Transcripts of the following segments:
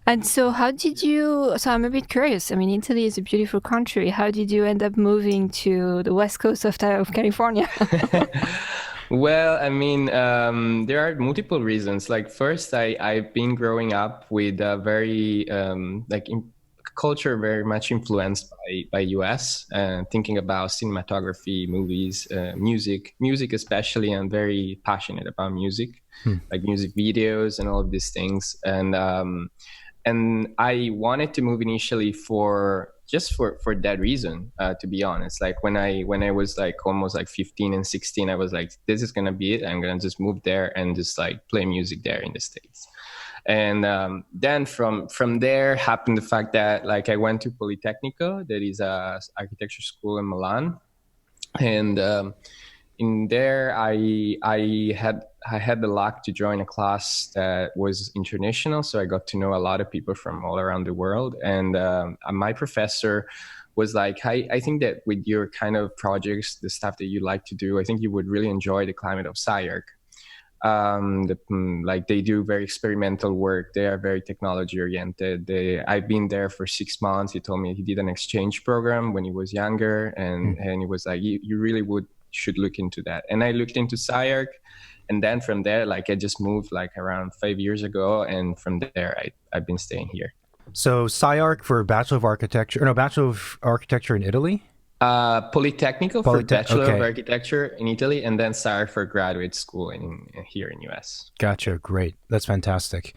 And so how did you, so I'm a bit curious. I mean, Italy is a beautiful country. How did you end up moving to the west coast of California? Well, I mean, there are multiple reasons. Like first, I've been growing up with a very culture very much influenced by US, thinking about cinematography, movies, music especially. I'm very passionate about music, Hmm. like music videos and all of these things. And I wanted to move initially for that reason, to be honest. Like when I was like almost like 15 and 16, I was like, this is gonna be it. I'm gonna just move there and just like play music there in the States. And then from there happened the fact that like I went to Politecnico, that is a architecture school in Milan, and in there I had the luck to join a class that was international, so I got to know a lot of people from all around the world. And my professor was like, I think that with your kind of projects, the stuff that you like to do, I think you would really enjoy the climate of SciArc. Like they do very experimental work. They are very technology oriented. I've been there for 6 months. He told me he did an exchange program when he was younger, and Hmm. he was like, you really would should look into that. And I looked into SciArc, and then from there, like I just moved like around 5 years ago, and from there I've been staying here. So SciArc for Bachelor of Architecture, or no, Bachelor of Architecture in Italy? Politecnico for Polytech. Bachelor of Okay, Architecture in Italy, and then SciArc for graduate school here in US. gotcha. Great. That's fantastic.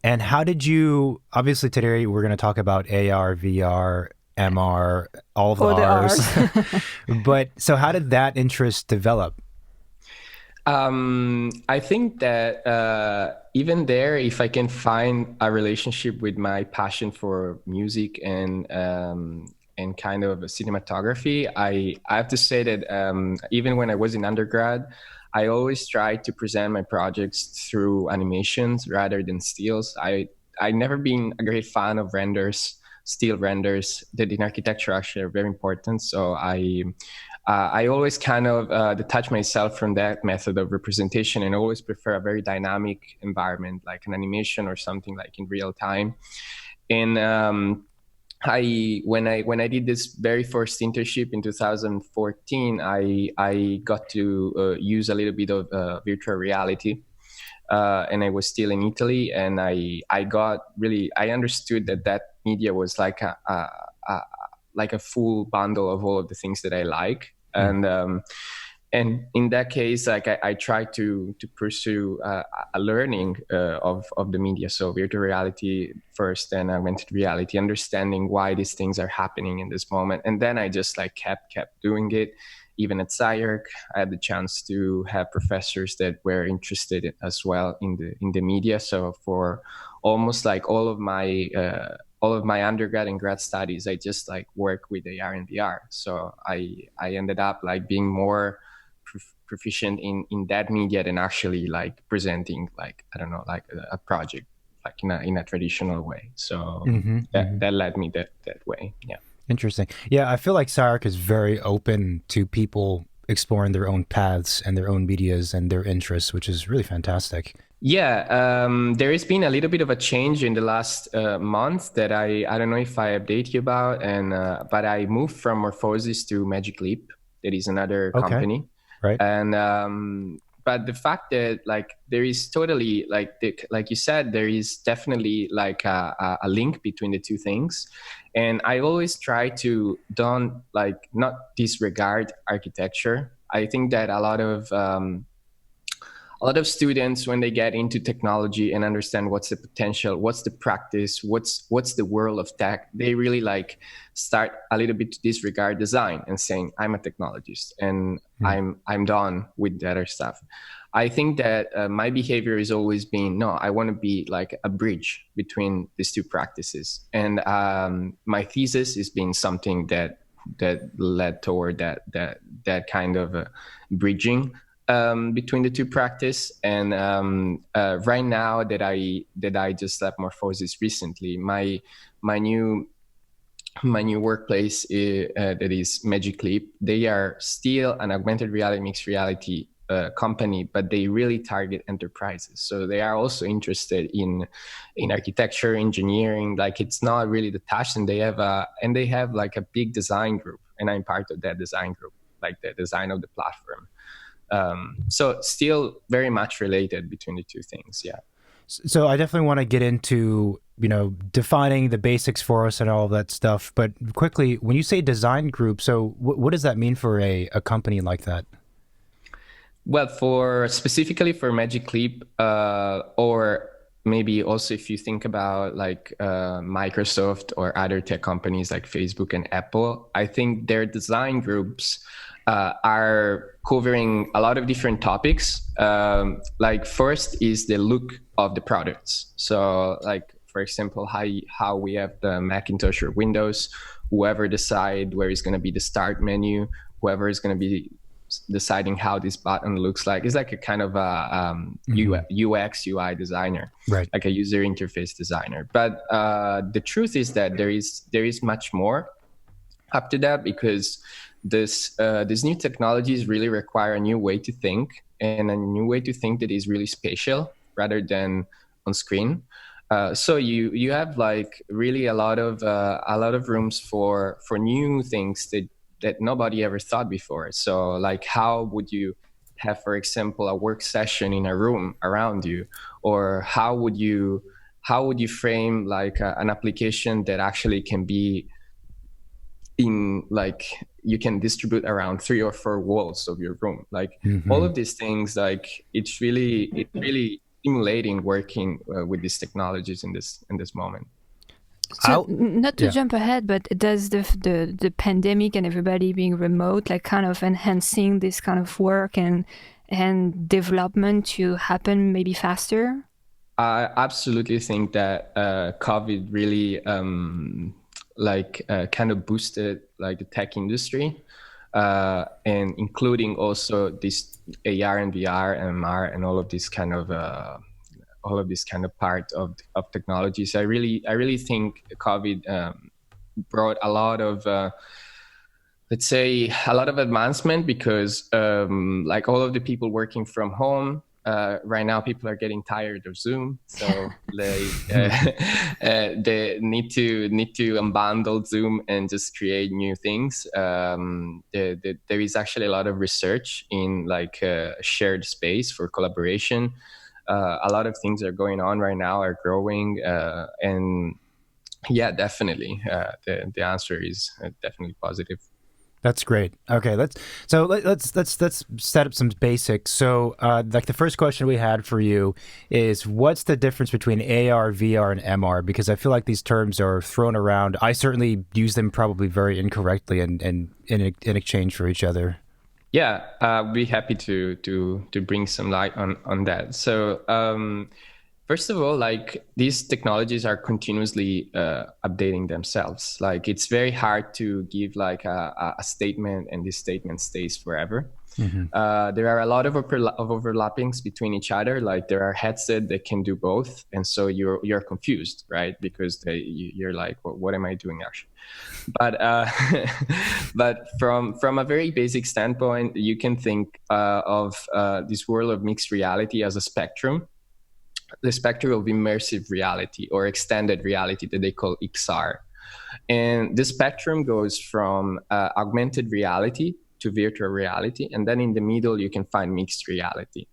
And how did you, obviously today we're going to talk about AR, VR, MR, all of the Or the R's. R's? But so how did that interest develop? I think that even there, if I can find a relationship with my passion for music and kind of cinematography, I have to say that even when I was in undergrad, I always tried to present my projects through animations rather than stills. I never been a great fan of renders, still renders that in architecture actually are very important. So I always kind of detach myself from that method of representation and always prefer a very dynamic environment, like an animation or something like in real time. And when I did this very first internship in 2014, I got to use a little bit of virtual reality. And I was still in Italy, and I understood that media was a like a full bundle of all of the things that I like. Hmm. And in that case, like I tried to pursue a learning of the media, so virtual reality first, then augmented reality, understanding why these things are happening in this moment, and then I just like kept doing it. Even at SciArc, I had the chance to have professors that were interested as well in the media. So for almost like all of my undergrad and grad studies, I just like work with AR and VR. So I ended up like being more proficient in that media than actually like presenting like I don't know like a project like in a traditional way. So Hmm. Hmm. that led me that way. Yeah. Interesting. Yeah, I feel like SciArc is very open to people exploring their own paths and their own medias and their interests, which is really fantastic. Yeah, there has been a little bit of a change in the last month that I don't know if I update you about, and but I moved from Morphosis to Magic Leap. That is another Okay, company, right? and but the fact that like there is totally like you said, there is definitely like a link between the two things, and I always try to don't like not disregard architecture. I think that a lot of students when they get into technology and understand what's the potential, what's the practice, what's the world of tech, they really like start a little bit to disregard design and saying I'm a technologist and Hmm. I'm done with the other stuff. I think that my behavior has always been no, I want to be like a bridge between these two practices, and my thesis has been something that led toward that kind of bridging between the two practice. And right now that I just left Morphosis recently, my new my new workplace that is Magic Leap. They are still an augmented reality, mixed reality company, but they really target enterprises. So they are also interested in architecture, engineering. Like it's not really detached, and they have like a big design group, and I'm part of that design group, like the design of the platform. So still very much related between the two things. Yeah. So I definitely want to get into, defining the basics for us and all of that stuff. But quickly, when you say design group, so what does that mean for a company like that? Well, specifically for Magic Leap, or maybe also if you think about like Microsoft or other tech companies like Facebook and Apple, I think their design groups are covering a lot of different topics. Like first is the look of the products. So like, for example, how we have the Macintosh or Windows, whoever decide where is going to be the start menu, whoever is going to be deciding how this button looks like. It's like a kind of a UX UI designer, right? Like a user interface designer. But the truth is that there is much more up to that, because these new technologies really require a new way to think, and a new way to think that is really spatial rather than on screen. So you have like really a lot of rooms for new things that nobody ever thought before. So like, how would you have, for example, a work session in a room around you, or how would you frame like an application that actually can be in, like, you can distribute around 3 or 4 walls of your room, like all of these things. Like it's really stimulating working with these technologies in this moment. So not to jump ahead, but does the pandemic and everybody being remote like kind of enhancing this kind of work and development to happen maybe faster? I absolutely think that COVID really kind of boosted like the tech industry, and including also this AR and VR and MR and all of this kind of part of technologies. I really think COVID brought a lot of let's say a lot of advancement, because like all of the people working from home. Right now, people are getting tired of Zoom, so they need to unbundle Zoom and just create new things. There is actually a lot of research in like shared space for collaboration. A lot of things are going on right now, are growing, and yeah, definitely, the answer is definitely positive. That's great. Okay, let's set up some basics. So, like the first question we had for you is, what's the difference between AR, VR, and MR? Because I feel like these terms are thrown around. I certainly use them probably very incorrectly, and in exchange for each other. Yeah, I'd be happy to bring some light on that. So, first of all, like these technologies are continuously updating themselves. Like it's very hard to give like a statement and this statement stays forever. There are a lot of overlappings between each other. Like there are headsets that can do both, and so you're confused, right? Because you're like, what am I doing actually? But but from a very basic standpoint, you can think of this world of mixed reality as a spectrum. The spectrum of immersive reality or extended reality that they call XR. And the spectrum goes from augmented reality to virtual reality. And then in the middle, you can find mixed reality.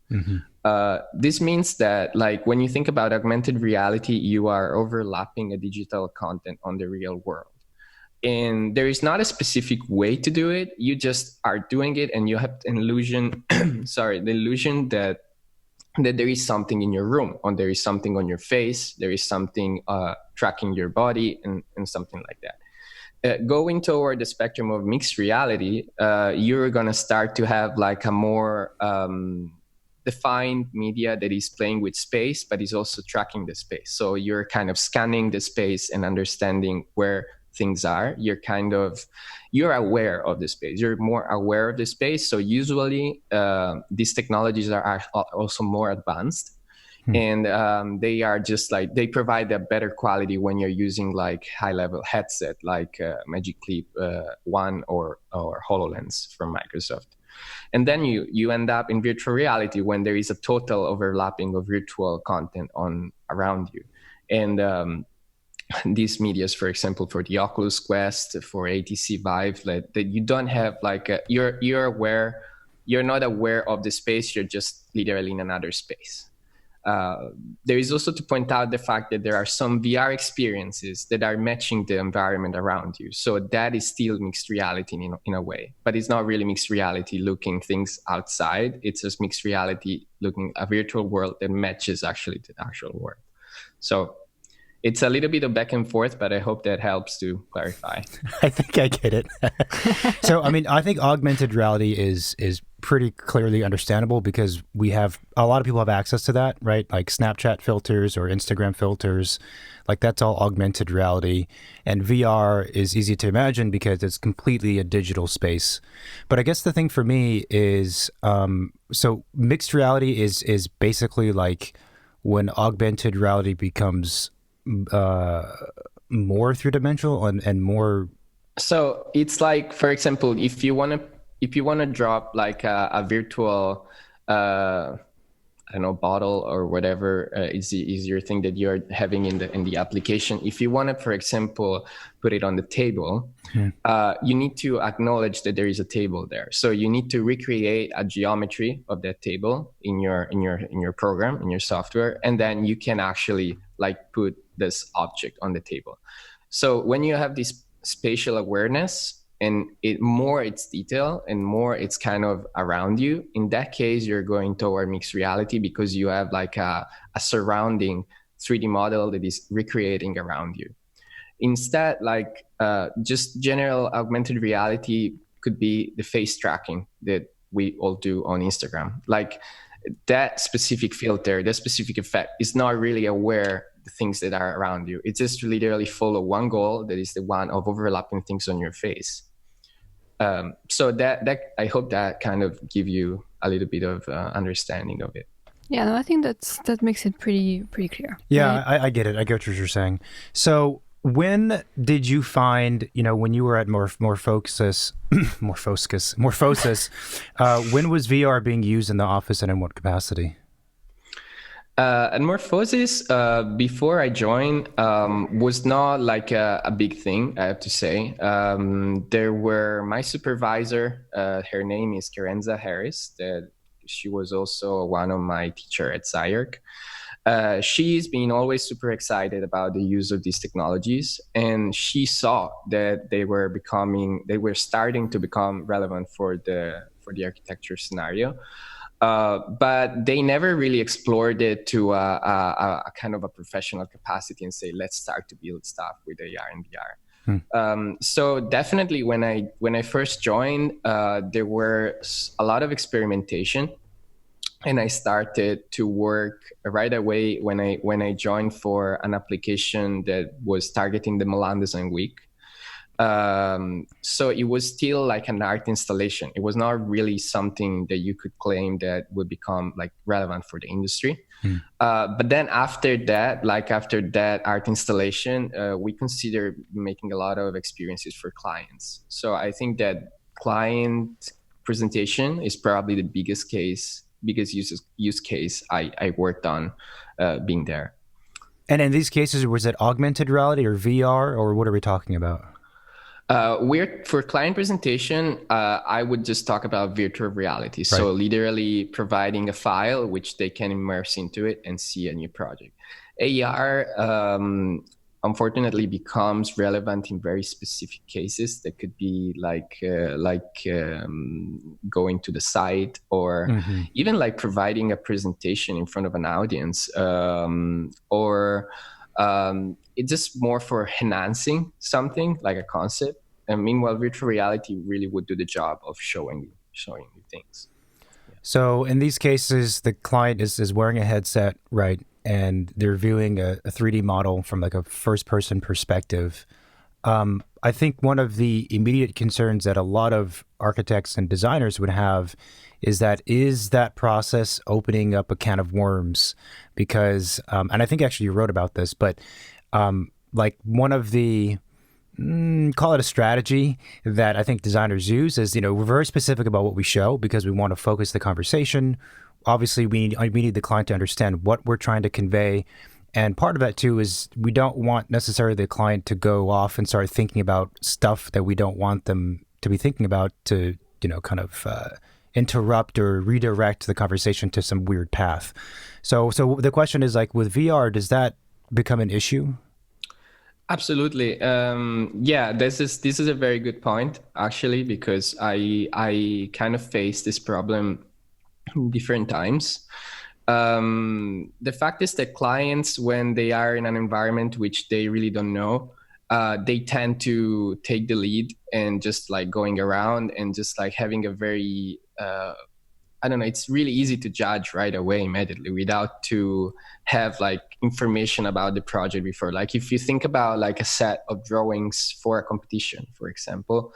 This means that like when you think about augmented reality, you are overlapping a digital content on the real world. And there is not a specific way to do it. You just are doing it, and you have an illusion, the illusion that there is something in your room, or there is something on your face, there is something tracking your body, and something like that. Going toward the spectrum of mixed reality, you're going to start to have like a more defined media that is playing with space, but is also tracking the space. So you're kind of scanning the space and understanding where things are. You're aware of the space. You're more aware of the space. So usually these technologies are also more advanced. And they are just like, they provide a better quality when you're using like high level headset, like Magic Leap 1 or HoloLens from Microsoft. And then you end up in virtual reality when there is a total overlapping of virtual content on around you. And these medias, for example, for the Oculus Quest, for HTC Vive, that you don't have you're aware, you're not aware of the space, you're just literally in another space. There is also to point out the fact that there are some VR experiences that are matching the environment around you. So that is still mixed reality in a way, but it's not really mixed reality looking things outside. It's just mixed reality looking a virtual world that matches actually the actual world. So it's a little bit of back and forth, but I hope that helps to clarify. I think I get it. So, I mean, I think augmented reality is pretty clearly understandable because a lot of people have access to that, right? Like Snapchat filters or Instagram filters, like that's all augmented reality. And VR is easy to imagine because it's completely a digital space. But I guess the thing for me is, so mixed reality is basically like when augmented reality becomes more three-dimensional and more. So it's like, for example, if you want to drop like a virtual I don't know, bottle or whatever is your thing that you're having in the application. If you want to, for example, put it on the table, you need to acknowledge that there is a table there. So you need to recreate a geometry of that table in your program, in your software, and then you can actually like put this object on the table. So when you have this spatial awareness, and it's detail and more it's kind of around you, in that case you're going toward mixed reality because you have like a surrounding 3D model that is recreating around you. Instead, like just general augmented reality could be the face tracking that we all do on Instagram. Like that specific filter, that specific effect is not really aware the things that are around you. It just literally follow one goal, that is the one of overlapping things on your face. So that I hope that kind of give you a little bit of understanding of it. Yeah, no, I think that makes it pretty clear. Yeah, right? I get it. I get what you're saying. So when did you find, when you were at Morphosis, when was VR being used in the office and in what capacity? At Morphosis, before I joined, was not like a big thing, I have to say. There were my supervisor, her name is Karenza Harris, that she was also one of my teacher at SciArc. She's been always super excited about the use of these technologies, and she saw that they were starting to become relevant for the architecture scenario. But they never really explored it to a kind of a professional capacity and say, let's start to build stuff with AR and VR. So definitely when I first joined, there were a lot of experimentation, and I started to work right away when I joined for an application that was targeting the Milan Design Week. So it was still like an art installation. It was not really something that you could claim that would become like relevant for the industry. But then after that art installation, we consider making a lot of experiences for clients. So I think that client presentation is probably the biggest use case I worked on being there. And in these cases, was it augmented reality or VR, or what are we talking about? For client presentation, I would just talk about virtual reality. Right. So literally providing a file which they can immerse into it and see a new project. AR, unfortunately, becomes relevant in very specific cases. That could be like going to the site, or even like providing a presentation in front of an audience, or it's just more for enhancing something like a concept. And meanwhile, virtual reality really would do the job of showing you things. Yeah. So in these cases, the client is wearing a headset, right? And they're viewing a 3D model from like a first-person perspective. I think one of the immediate concerns that a lot of architects and designers would have is that process opening up a can of worms? Because, and I think actually you wrote about this, but like one of the call it a strategy that I think designers use is, we're very specific about what we show because we want to focus the conversation. Obviously, we need the client to understand what we're trying to convey. And part of that, too, is we don't want necessarily the client to go off and start thinking about stuff that we don't want them to be thinking about to, kind of interrupt or redirect the conversation to some weird path. So the question is, like, with VR, does that become an issue? Absolutely. This is a very good point, actually, because I kind of faced this problem different times. The fact is that clients, when they are in an environment which they really don't know, they tend to take the lead and just like going around and just like having a very I don't know, it's really easy to judge right away immediately without to have like information about the project before. Like if you think about like a set of drawings for a competition, for example,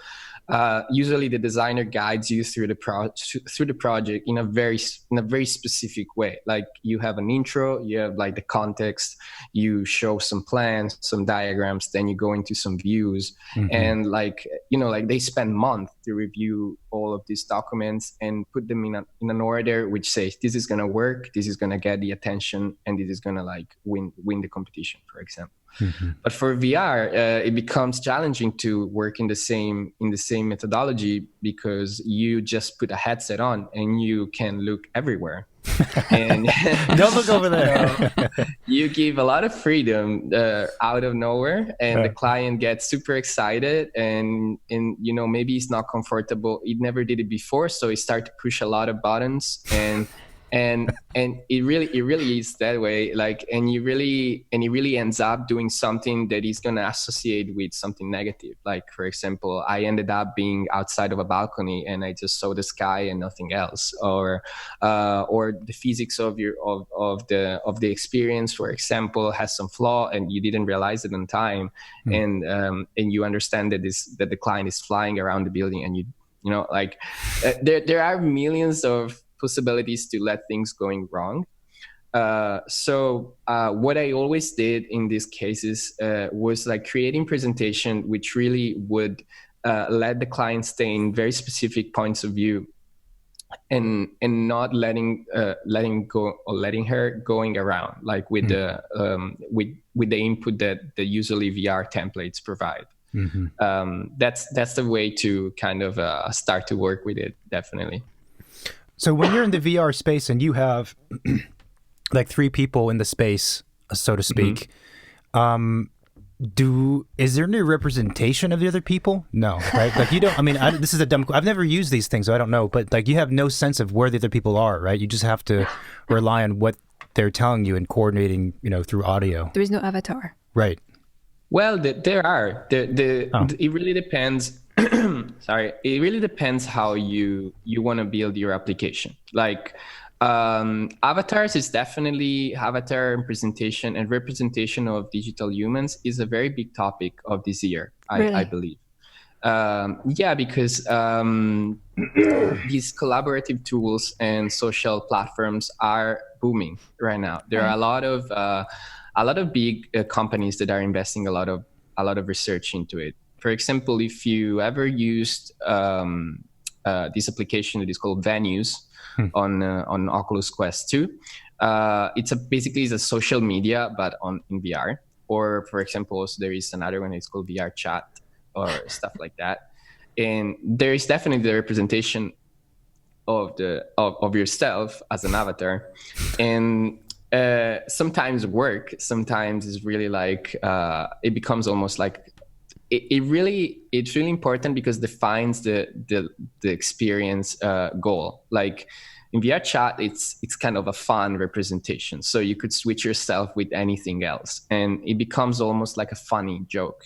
usually the designer guides you through the project in a very specific way. Like you have an intro, you have like the context, you show some plans, some diagrams, then you go into some views, and like they spend months to review all of these documents and put them in an order which says this is gonna work, this is gonna get the attention, and this is gonna like win the competition, for example. But for VR, it becomes challenging to work in the same methodology because you just put a headset on and you can look everywhere. And don't look over there. You give a lot of freedom out of nowhere, and the client gets super excited, and maybe he's not comfortable. He never did it before, so he starts to push a lot of buttons, and it really is that way. Like, and he really ends up doing something that he's gonna associate with something negative. Like, for example, I ended up being outside of a balcony and I just saw the sky and nothing else, or the physics of the experience, for example, has some flaw and you didn't realize it on time, and you understand that the client is flying around the building, and there are millions of possibilities to let things going wrong. So what I always did in these cases was like creating presentation which really would let the client stay in very specific points of view, and not letting her going around like with the input that usually VR templates provide. That's the way to kind of start to work with it, definitely. So when you're in the VR space and you have like three people in the space, so to speak, is there any representation of the other people? No, right? Like you don't. I mean, this is a dumb. I've never used these things, so I don't know. But like, you have no sense of where the other people are, right? You just have to rely on what they're telling you and coordinating, through audio. There is no avatar, right? Well, there are. It really depends. Sorry, it really depends how you want to build your application. Like avatars is definitely avatar representation, and representation of digital humans is a very big topic of this year, really? I believe. Because these collaborative tools and social platforms are booming right now. There are a lot of big companies that are investing a lot of research into it. For example, if you ever used this application that is called Venues on Oculus Quest 2, it's basically a social media but in VR. Or for example, also there is another one that's called VR Chat or stuff like that. And there is definitely the representation of yourself as an avatar, and sometimes sometimes is really like it becomes almost like. It's really important because it defines the experience goal. Like in VR Chat, it's kind of a fun representation, so you could switch yourself with anything else, and it becomes almost like a funny joke,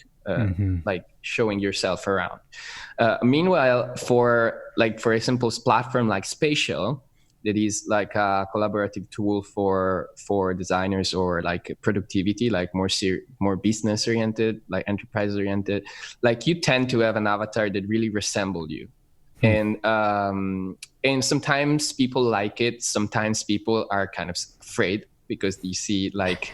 like showing yourself around. Meanwhile, for example, platform like Spatial, that is like a collaborative tool for designers or like productivity, like more business oriented, like enterprise oriented. Like you tend to have an avatar that really resembles you, and sometimes people like it. Sometimes people are kind of afraid because you see like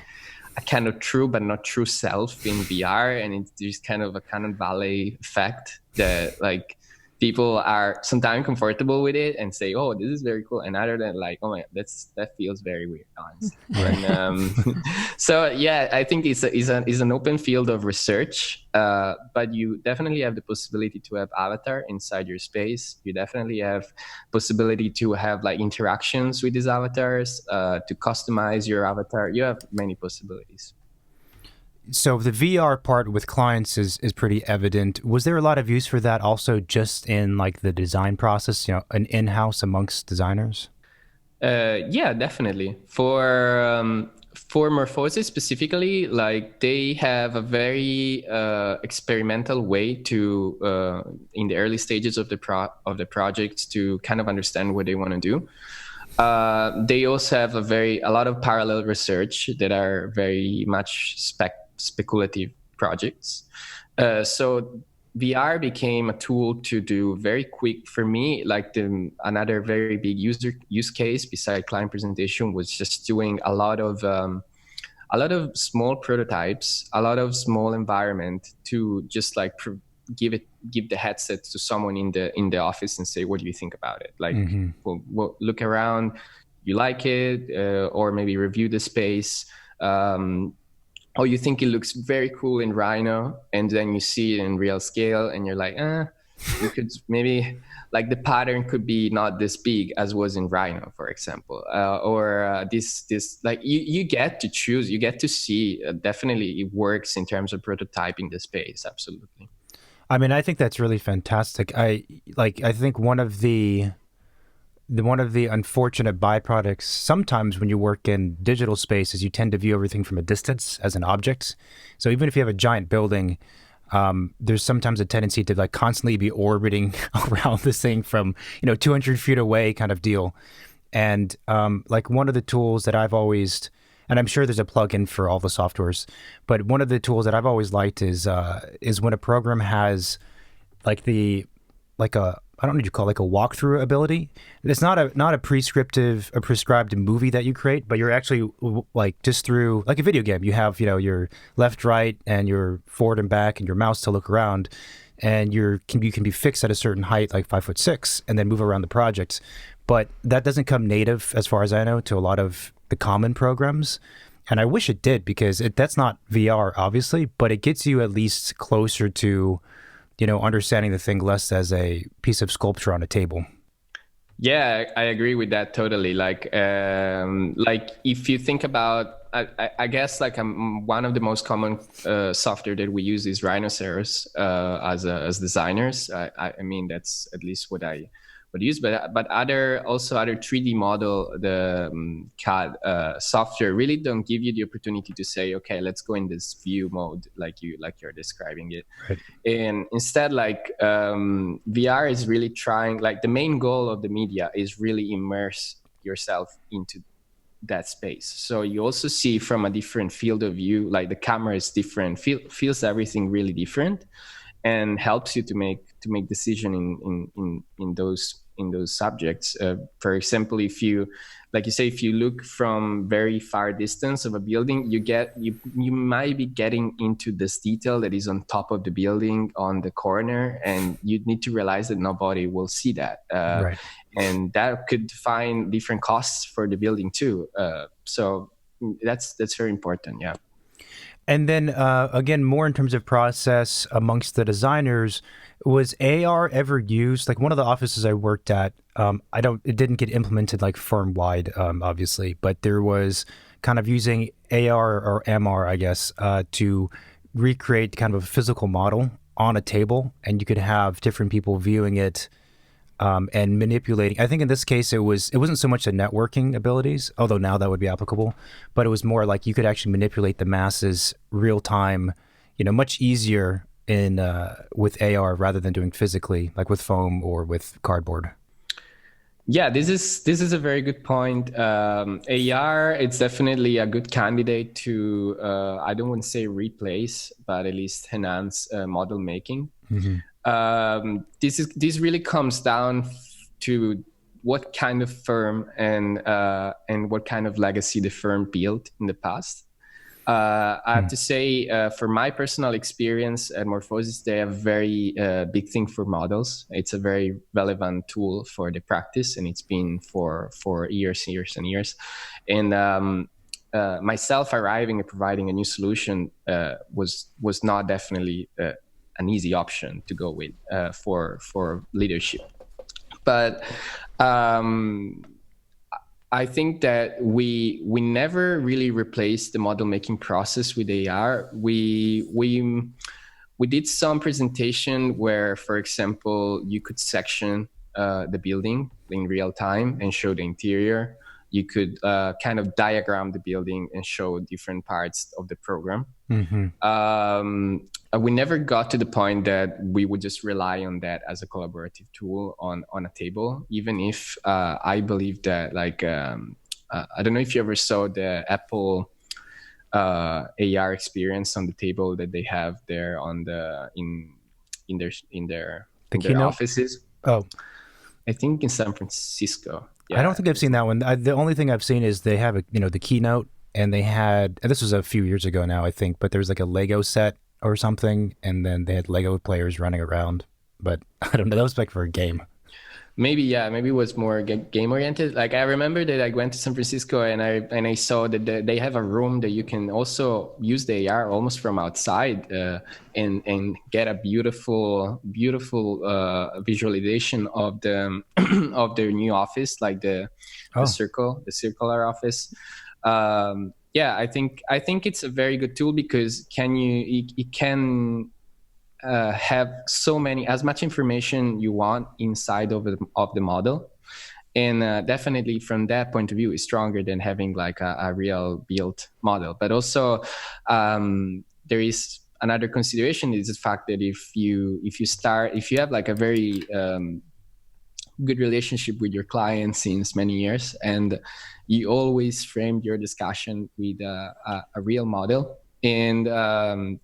a kind of true but not true self in VR, and it's just kind of a kind of ballet effect that like people are sometimes comfortable with it and say, "Oh, this is very cool," and other than like, "Oh my, that feels very weird," honestly. And so yeah, I think it's an open field of research, but you definitely have the possibility to have avatar inside your space. You definitely have possibility to have like interactions with these avatars, to customize your avatar. You have many possibilities. So the VR part with clients is pretty evident. Was there a lot of use for that also just in like the design process, an in-house amongst designers? Yeah, definitely. For Morphosis specifically, like they have a very experimental way to in the early stages of the project to kind of understand what they want to do. They also have a lot of parallel research that are very much speculative projects. So VR became a tool to do very quick for me. Like another very big use case beside client presentation was just doing a lot of small prototypes, a lot of small environment to just like give the headset to someone in the office and say, what do you think about it? Like, well, look around, you like it, or maybe review the space. Or you think it looks very cool in Rhino, and then you see it in real scale, and you're like, you could maybe like the pattern could be not this big as was in Rhino, for example, or this like you get to choose, you get to see. Definitely, it works in terms of prototyping the space. Absolutely. I mean, I think that's really fantastic. I think one of the unfortunate byproducts sometimes when you work in digital space is you tend to view everything from a distance as an object. So even if you have a giant building, there's sometimes a tendency to like constantly be orbiting around this thing from 200 feet away kind of deal. And like one of the tools that I've always, and I'm sure there's a plugin for all the softwares, but one of the tools that I've always liked is when a program has like I don't know what you call it, like a walkthrough ability. It's not a prescribed movie that you create, but you're actually like just through like a video game. You have your left, right, and your forward and back, and your mouse to look around, and you can be fixed at a certain height, like 5'6", and then move around the project. But that doesn't come native, as far as I know, to a lot of the common programs. And I wish it did, because that's not VR, obviously, but it gets you at least closer to understanding the thing less as a piece of sculpture on a table. Yeah, I agree with that totally. Like if you think about, I guess like one of the most common software that we use is Rhinoceros as designers. I mean, that's at least what I would use, but other 3D model, the CAD software really don't give you the opportunity to say, okay, let's go in this view mode like you're describing it. Right. And instead, like VR is really trying, like the main goal of the media is really immerse yourself into that space. So you also see from a different field of view, like the camera is different, feels everything really different, and helps you to make decision in those subjects. For example, if you look from very far distance of a building, you might be getting into this detail that is on top of the building on the corner, and you need to realize that nobody will see that. Right. And that could define different costs for the building too. So that's very important. Yeah. And then again, more in terms of process amongst the designers, was AR ever used? Like one of the offices I worked at, it didn't get implemented like firm wide, obviously, but there was kind of using AR or MR, I guess, to recreate kind of a physical model on a table, and you could have different people viewing it and manipulating. I think in this case, it wasn't so much the networking abilities, although now that would be applicable, but it was more like you could actually manipulate the masses real time, much easier with AR rather than doing physically, like with foam or with cardboard. Yeah, this is a very good point. AR, it's definitely a good candidate to I don't want to say replace, but at least enhance model making. Mm-hmm. This really comes down to what kind of firm and what kind of legacy the firm built in the past. I have to say, for my personal experience at Morphosis, they have very big thing for models. It's a very relevant tool for the practice, and it's been for years and years. And myself arriving and providing a new solution was not definitely an easy option to go with for leadership. But I think that we never really replaced the model making process with AR. We did some presentation where, for example, you could section the building in real time and show the interior. You could kind of diagram the building and show different parts of the program. We never got to the point that we would just rely on that as a collaborative tool on a table, even if I believe that, like, I don't know if you ever saw the Apple AR experience on the table that they have there on the in their offices. Oh, I think in San Francisco. Yeah. I don't think I've seen that one. The only thing I've seen is they have the keynote, and they had, and this was a few years ago now, I think, but there was like a Lego set or something, and then they had Lego players running around. But I don't know, that was like for a game. Maybe it was more game oriented. Like, I remember that I went to San Francisco and I saw that they have a room that you can also use the AR almost from outside and get a beautiful visualization of the of their new office, like the circular office. I think it's a very good tool because it can have as much information you want inside of the model, and definitely from that point of view is stronger than having like a real built model. But also there is another consideration, is the fact that if you have like a very good relationship with your client since many years, and you always framed your discussion with a real model, and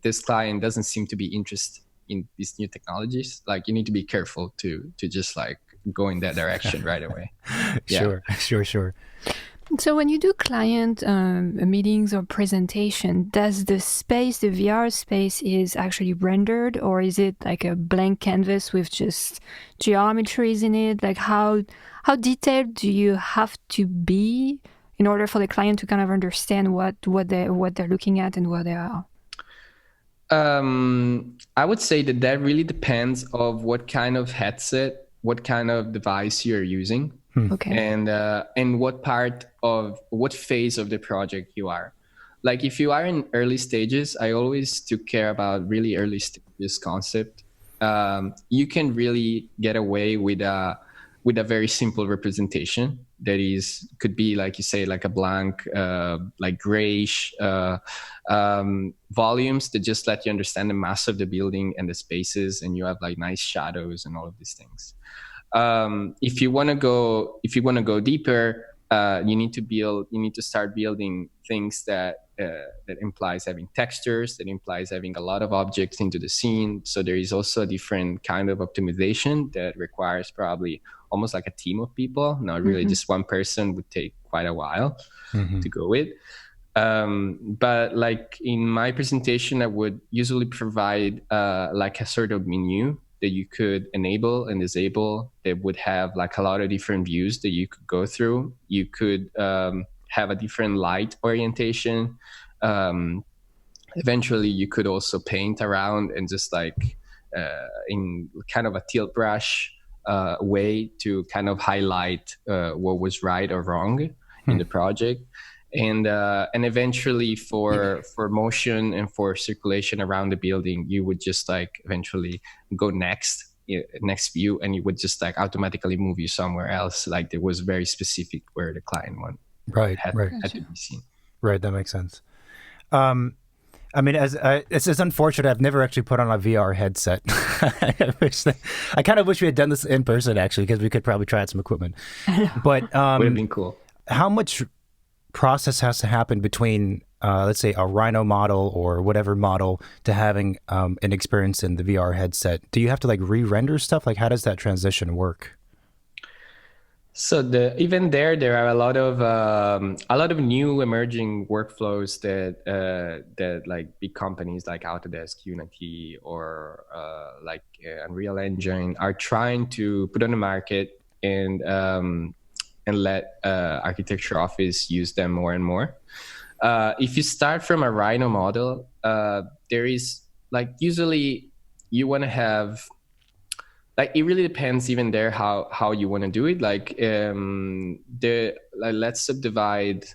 this client doesn't seem to be interested in these new technologies, like, you need to be careful to just like go in that direction right away. Sure. So when you do client meetings or presentation, does the VR space is actually rendered, or is it like a blank canvas with just geometries in it? Like, how detailed do you have to be in order for the client to kind of understand what they're looking at and what they are? I would say that really depends of what kind of headset, what kind of device you're using. Okay. And what phase of the project you are. Like, if you are in early stages, I always took care about really early stages concept. You can really get away with a very simple representation that could be, like you say, like a blank, like grayish volumes that just let you understand the mass of the building and the spaces, and you have like nice shadows and all of these things. If you want to go deeper, you need to start building things that implies having textures, that implies having a lot of objects into the scene. So there is also a different kind of optimization that requires probably almost like a team of people. Not really just one person, would take quite a while to go with. But like in my presentation, I would usually provide like a sort of menu that you could enable and disable, that would have like a lot of different views that you could go through. You could have a different light orientation. Eventually you could also paint around and just like in kind of a tilt brush way to kind of highlight what was right or wrong in the project. And eventually for motion and for circulation around the building, you would just like eventually go next view, and you would just like automatically move you somewhere else. Like, it was very specific where the client had to be seen. Right, that makes sense. I mean, it's unfortunate. I've never actually put on a VR headset. I kind of wish we had done this in person, actually, because we could probably try out some equipment. But would have been cool. How much process has to happen between, let's say, a Rhino model or whatever model to having an experience in the VR headset? Do you have to like re-render stuff? Like, how does that transition work? So even there are a lot of new emerging workflows that like big companies like Autodesk, Unity, or Unreal Engine are trying to put on the market and let architecture office use them more and more. If you start from a Rhino model, there is like usually you want to have like it really depends even there how you want to do it. Let's subdivide,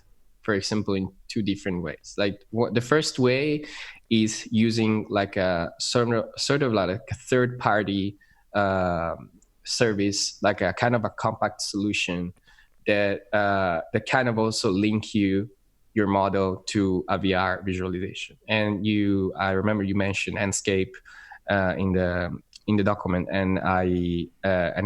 for example, in two different ways. Like the first way is using like a sort of like a third party service, like a kind of a compact solution that kind of also link your model to a VR visualization. And I remember you mentioned Enscape in the document, and I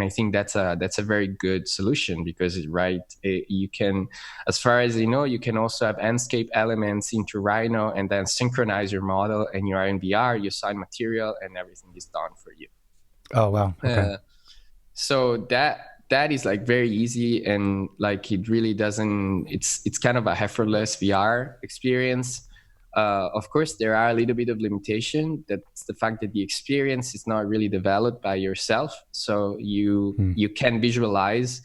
think that's a very good solution because you can, as far as you know, you can also have Enscape elements into Rhino and then synchronize your model, and you are in VR, you assign material, and everything is done for you. Oh wow! Okay. So that is like very easy, and like it really doesn't. It's kind of a effortless VR experience. Of course, there are a little bit of limitation. That's the fact that the experience is not really developed by yourself. So you can visualize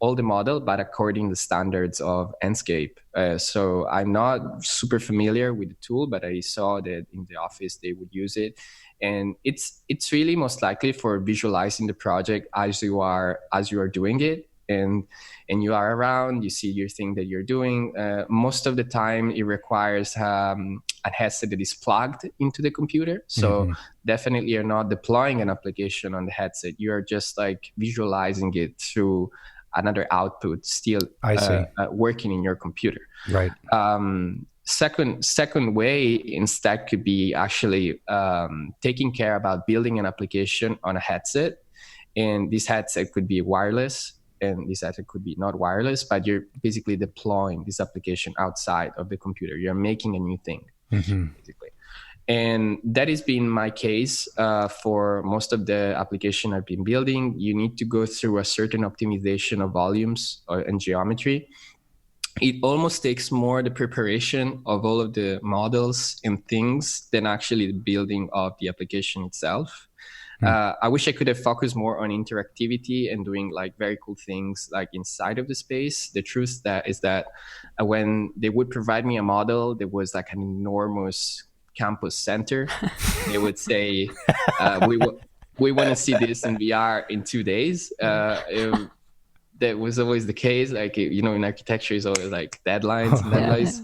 all the model, but according to the standards of Enscape. So I'm not super familiar with the tool, but I saw that in the office they would use it. And it's really most likely for visualizing the project as you are doing it. And you are around, you see your thing that you're doing. Most of the time, it requires a headset that is plugged into the computer. So definitely, you're not deploying an application on the headset. You are just like visualizing it through another output, still working in your computer. Right. Second way instead could be actually taking care about building an application on a headset, and this headset could be wireless. And this headset could be not wireless, but you're basically deploying this application outside of the computer. You're making a new thing, basically. And that has been my case for most of the application I've been building. You need to go through a certain optimization of volumes and geometry. It almost takes more the preparation of all of the models and things than actually the building of the application itself. I wish I could have focused more on interactivity and doing like very cool things like inside of the space. The truth is that when they would provide me a model that was like an enormous campus center, they would say, we want to see this in VR in 2 days. That was always the case. Like, you know, in architecture is always like deadlines and deadlines.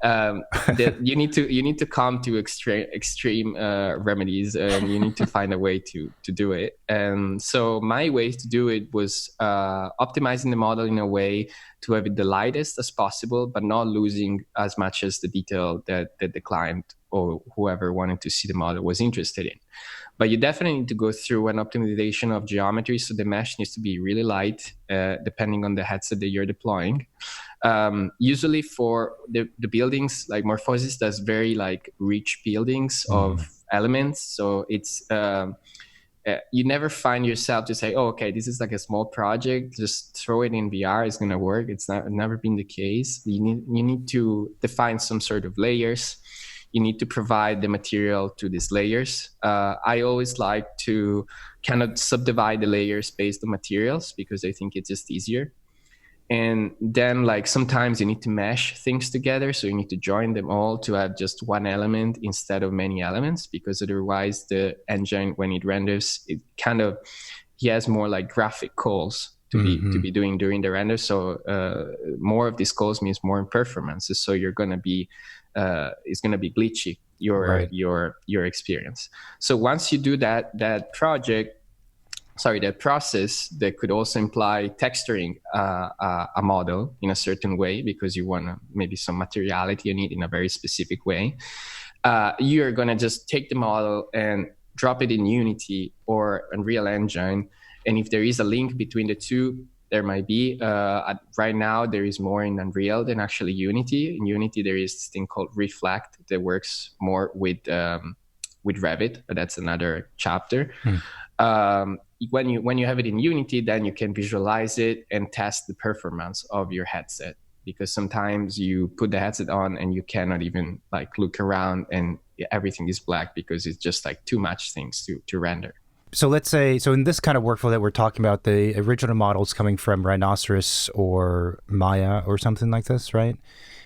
That you need to come to extreme remedies, and you need to find a way to do it. And so my way to do it was optimizing the model in a way to have it the lightest as possible, but not losing as much as the detail that the client or whoever wanted to see the model was interested in. But you definitely need to go through an optimization of geometry. So the mesh needs to be really light, depending on the headset that you're deploying. Usually for the buildings, like Morphosis does very like rich buildings of elements. So it's you never find yourself to say, oh, okay, this is like a small project, just throw it in VR, it's going to work. It's never been the case. You need to define some sort of layers. You need to provide the material to these layers. I always like to kind of subdivide the layers based on materials because I think it's just easier. And then like sometimes you need to mesh things together. So you need to join them all to have just one element instead of many elements, because otherwise the engine, when it renders, he has more like graphic calls to be doing during the render. So more of these calls means more performances. So you're going to be, it's going to be glitchy, your experience. So once you do that process, that could also imply texturing a model in a certain way, because you want maybe some materiality in it in a very specific way. You're going to just take the model and drop it in Unity or Unreal Engine. And if there is a link between the two, there might be. Right now, there is more in Unreal than actually Unity. In Unity, there is this thing called Reflect that works more with with Revit, but that's another chapter. When you have it in Unity, then you can visualize it and test the performance of your headset, because sometimes you put the headset on and you cannot even like look around and everything is black because it's just like too much things to render. So let's say, so in this kind of workflow that we're talking about, the original models coming from Rhinoceros or Maya or something like this, right?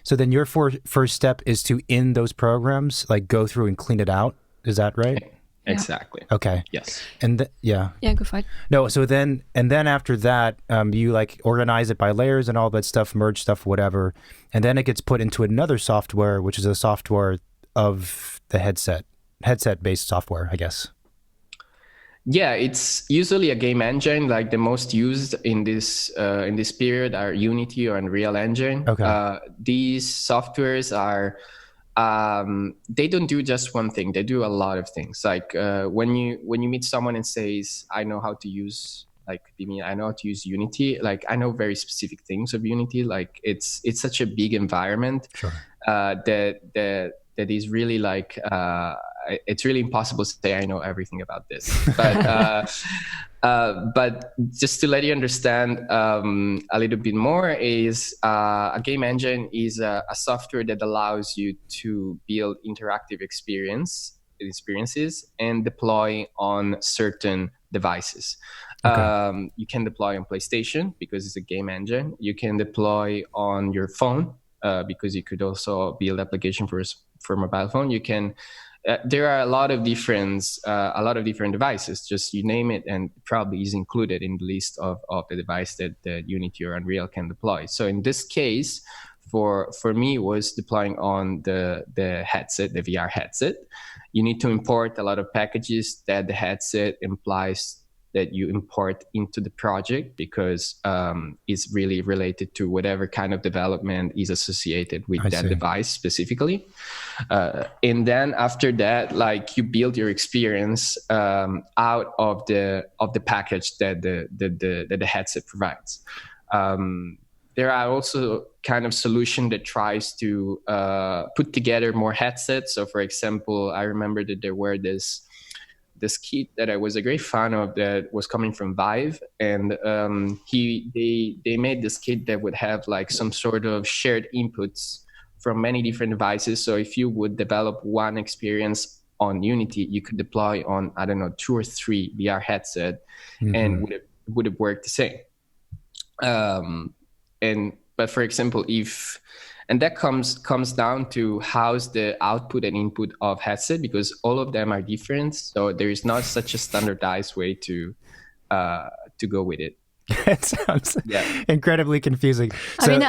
So then your first step is to, in those programs, like go through and clean it out. Is that right? Exactly. Okay. Yes. And Yeah, go for it. No, so then after that, you like organize it by layers and all that stuff, merge stuff, whatever. And then it gets put into another software, which is a software of the headset-based software, I guess. Yeah, it's usually a game engine. Like the most used in this period are Unity or Unreal Engine. Okay. These softwares are they don't do just one thing. They do a lot of things. Like when you meet someone and says, "I know how to use I know how to use Unity." Like I know very specific things of Unity. Like it's such a big environment. Sure. That is really like it's really impossible to say I know everything about this. But just to let you understand a little bit more, is a game engine is a software that allows you to build interactive experiences and deploy on certain devices. Okay. You can deploy on PlayStation because it's a game engine. You can deploy on your phone because you could also build application for mobile phone. You can. There are a lot of different devices. Just you name it, and probably is included in the list of the device that Unity or Unreal can deploy. So in this case, for me, was deploying on the headset, the VR headset. You need to import a lot of packages that the headset implies that you import into the project, because it's really related to whatever kind of development is associated with that device specifically. And then after that, like you build your experience out of the package that the headset provides. There are also kind of solution that tries to put together more headsets. So for example, I remember that there were this kit that I was a great fan of that was coming from Vive, and they made this kit that would have like some sort of shared inputs from many different devices. So if you would develop one experience on Unity, you could deploy on, I don't know, 2 or 3 VR headset, and would have worked the same. But for example, and that comes down to how's the output and input of headset, because all of them are different. So there is not such a standardized way to go with it. It sounds incredibly confusing. I mean,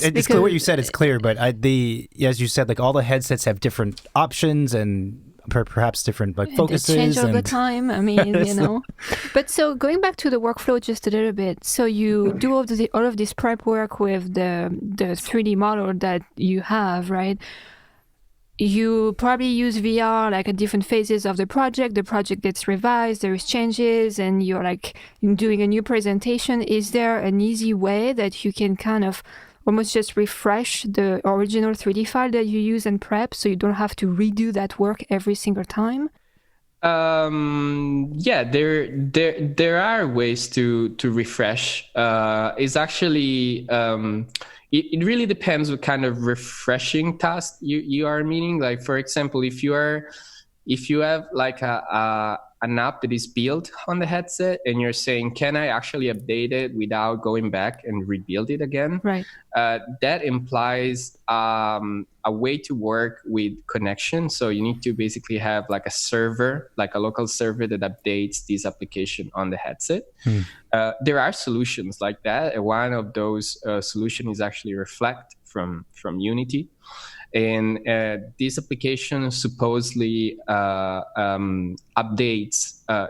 it's clear what you said. It's clear, but as you said, like all the headsets have different options and perhaps different like focuses. They change all the time. I mean, you know. But so going back to the workflow just a little bit. So you do all of this prep work with the 3D model that you have, right? You probably use VR like at different phases of the project. The project gets revised, there is changes, and you're like doing a new presentation. Is there an easy way that you can kind of almost just refresh the original 3D file that you use and prep, so you don't have to redo that work every single time? Yeah, there are ways to refresh. It's actually it really depends what kind of refreshing task you are meaning. Like for example, if you have like an app that is built on the headset and you're saying, can I actually update it without going back and rebuild it again? Right. That implies a way to work with connection. So you need to basically have like a server, like a local server that updates this application on the headset. There are solutions like that. One of those solutions is actually Reflect from Unity. And this application supposedly updates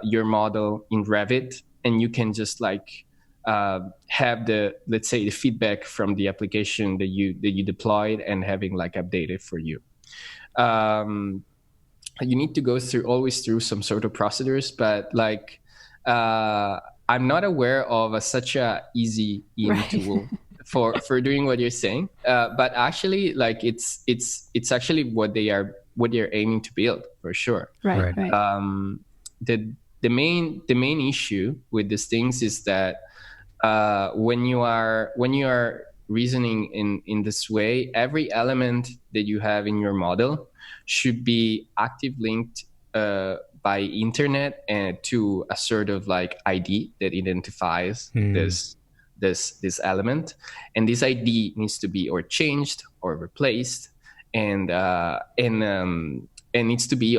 your model in Revit, and you can just like have let's say the feedback from the application that you deployed and having like updated for you. You need to go always through some sort of procedures, but like I'm not aware of such a easy tool for doing what you're saying. But actually, like it's actually what they're aiming to build for sure. Right. The main issue with these things is that when you are reasoning in this way, every element that you have in your model should be active linked by internet and to a sort of like ID that identifies this element, and this ID needs to be or changed or replaced, and needs to be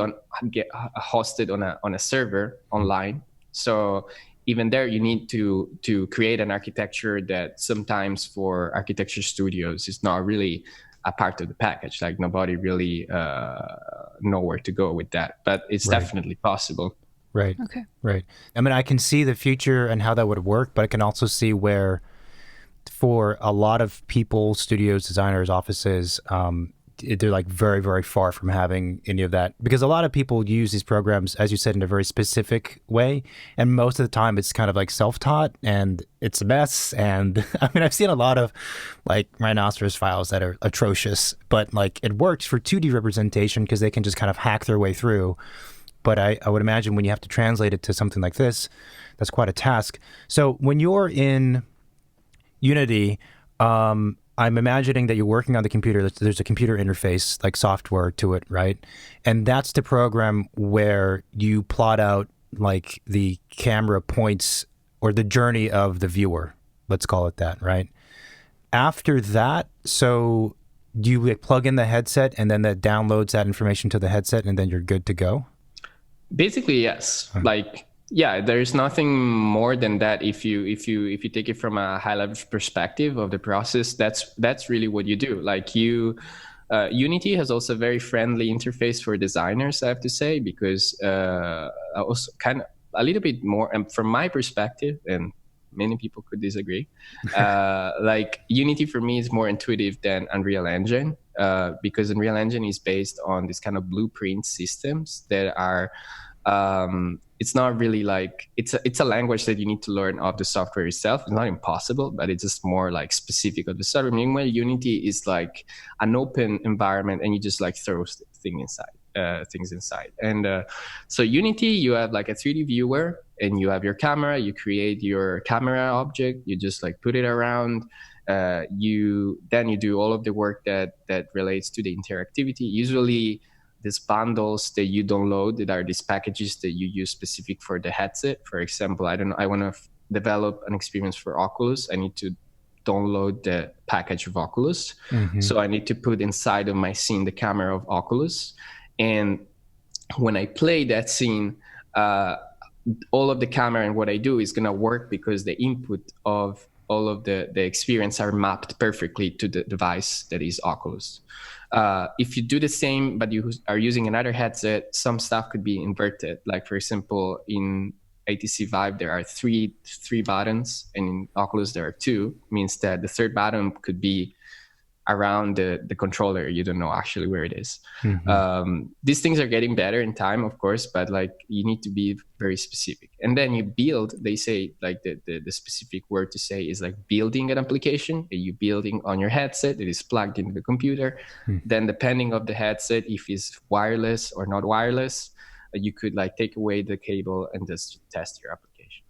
hosted on a server online. So even there, you need to create an architecture that sometimes for architecture studios is not really a part of the package. Like nobody really know where to go with that, but it's definitely possible. Right. Okay. Right. I mean, I can see the future and how that would work, but I can also see where, for a lot of people, studios, designers, offices, they're like very, very far from having any of that, because a lot of people use these programs, as you said, in a very specific way, and most of the time it's kind of like self-taught and it's a mess. And I mean, I've seen a lot of like rhinoceros files that are atrocious, but like it works for 2D representation because they can just kind of hack their way through. But I would imagine when you have to translate it to something like this, that's quite a task. So when you're in Unity, I'm imagining that you're working on the computer. There's a computer interface, like software to it, right? And that's the program where you plot out like the camera points or the journey of the viewer. Let's call it that, right? After that, so do you like plug in the headset and then that downloads that information to the headset and then you're good to go? Basically, yes. Like, yeah, there's nothing more than that. If you take it from a high level perspective of the process, that's really what you do. Like Unity has also a very friendly interface for designers, I have to say, because also kind of a little bit more, and from my perspective, and many people could disagree, like Unity for me is more intuitive than Unreal Engine, because Unreal Engine is based on this kind of blueprint systems that are it's not really like it's a language that you need to learn of the software itself. It's not impossible, but it's just more like specific of the software. Meanwhile, Unity is like an open environment, and you just like throw things inside. And so Unity, you have like a 3D viewer, and you have your camera. You create your camera object. You just like put it around. You do all of the work that relates to the interactivity. Usually, these bundles that you download that are these packages that you use specific for the headset. For example, I want to develop an experience for Oculus. I need to download the package of Oculus. Mm-hmm. So I need to put inside of my scene the camera of Oculus. And when I play that scene, all of the camera and what I do is going to work because the input of all of the experience are mapped perfectly to the device that is Oculus. If you do the same, but you are using another headset, some stuff could be inverted. Like, for example, in HTC Vive, there are three buttons, and in Oculus, there are two. Means that the third button could be around the controller. You don't know actually where it is. Mm-hmm. These things are getting better in time, of course, but like you need to be very specific. And then you build, they say like the specific word to say is like building an application that you building on your headset that is plugged into the computer. Then depending of the headset, if it's wireless or not wireless, you could like take away the cable and just test your application.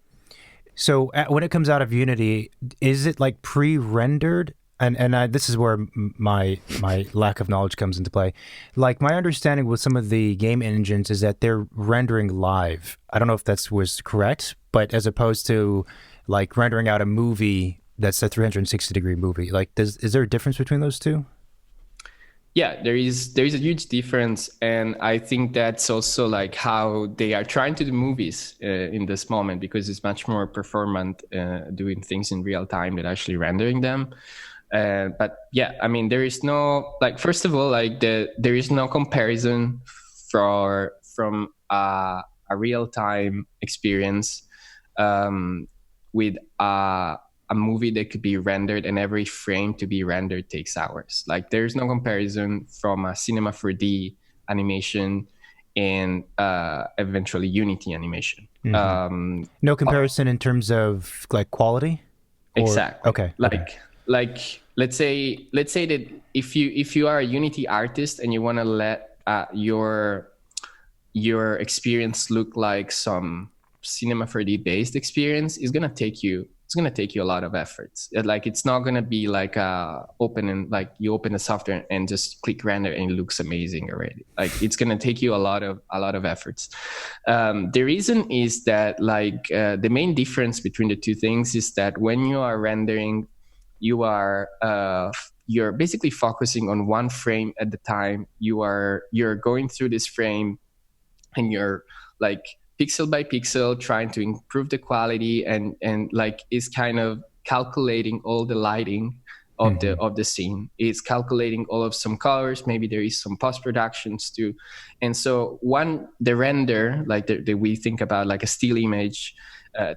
So when it comes out of Unity, is it like pre-rendered? And this is where my lack of knowledge comes into play. Like my understanding with some of the game engines is that they're rendering live. I don't know if that was correct, but as opposed to like rendering out a movie that's a 360-degree movie. Like, is there a difference between those two? Yeah, there is a huge difference, and I think that's also like how they are trying to do movies in this moment, because it's much more performant doing things in real time than actually rendering them. But yeah, I mean, there is no, like, first of all, like there is no comparison from a real-time experience with a movie that could be rendered, and every frame to be rendered takes hours. Like, there's no comparison from a Cinema 4D animation and eventually Unity animation. Mm-hmm. No comparison in terms of like quality? Exactly. Okay. Like like let's say that if you are a Unity artist and you want to let your experience look like some Cinema 4D based experience, it's gonna take you a lot of efforts. Like it's not gonna be like open and like you open the software and just click render and it looks amazing already. Like it's gonna take you a lot of efforts. The reason is that like the main difference between the two things is that when you are rendering, you're basically focusing on one frame at the time. You're going through this frame and you're like pixel by pixel trying to improve the quality and like is kind of calculating all the lighting of the scene. It's calculating all of some colors, maybe there is some post productions too. And so the render, like the we think about like a still image,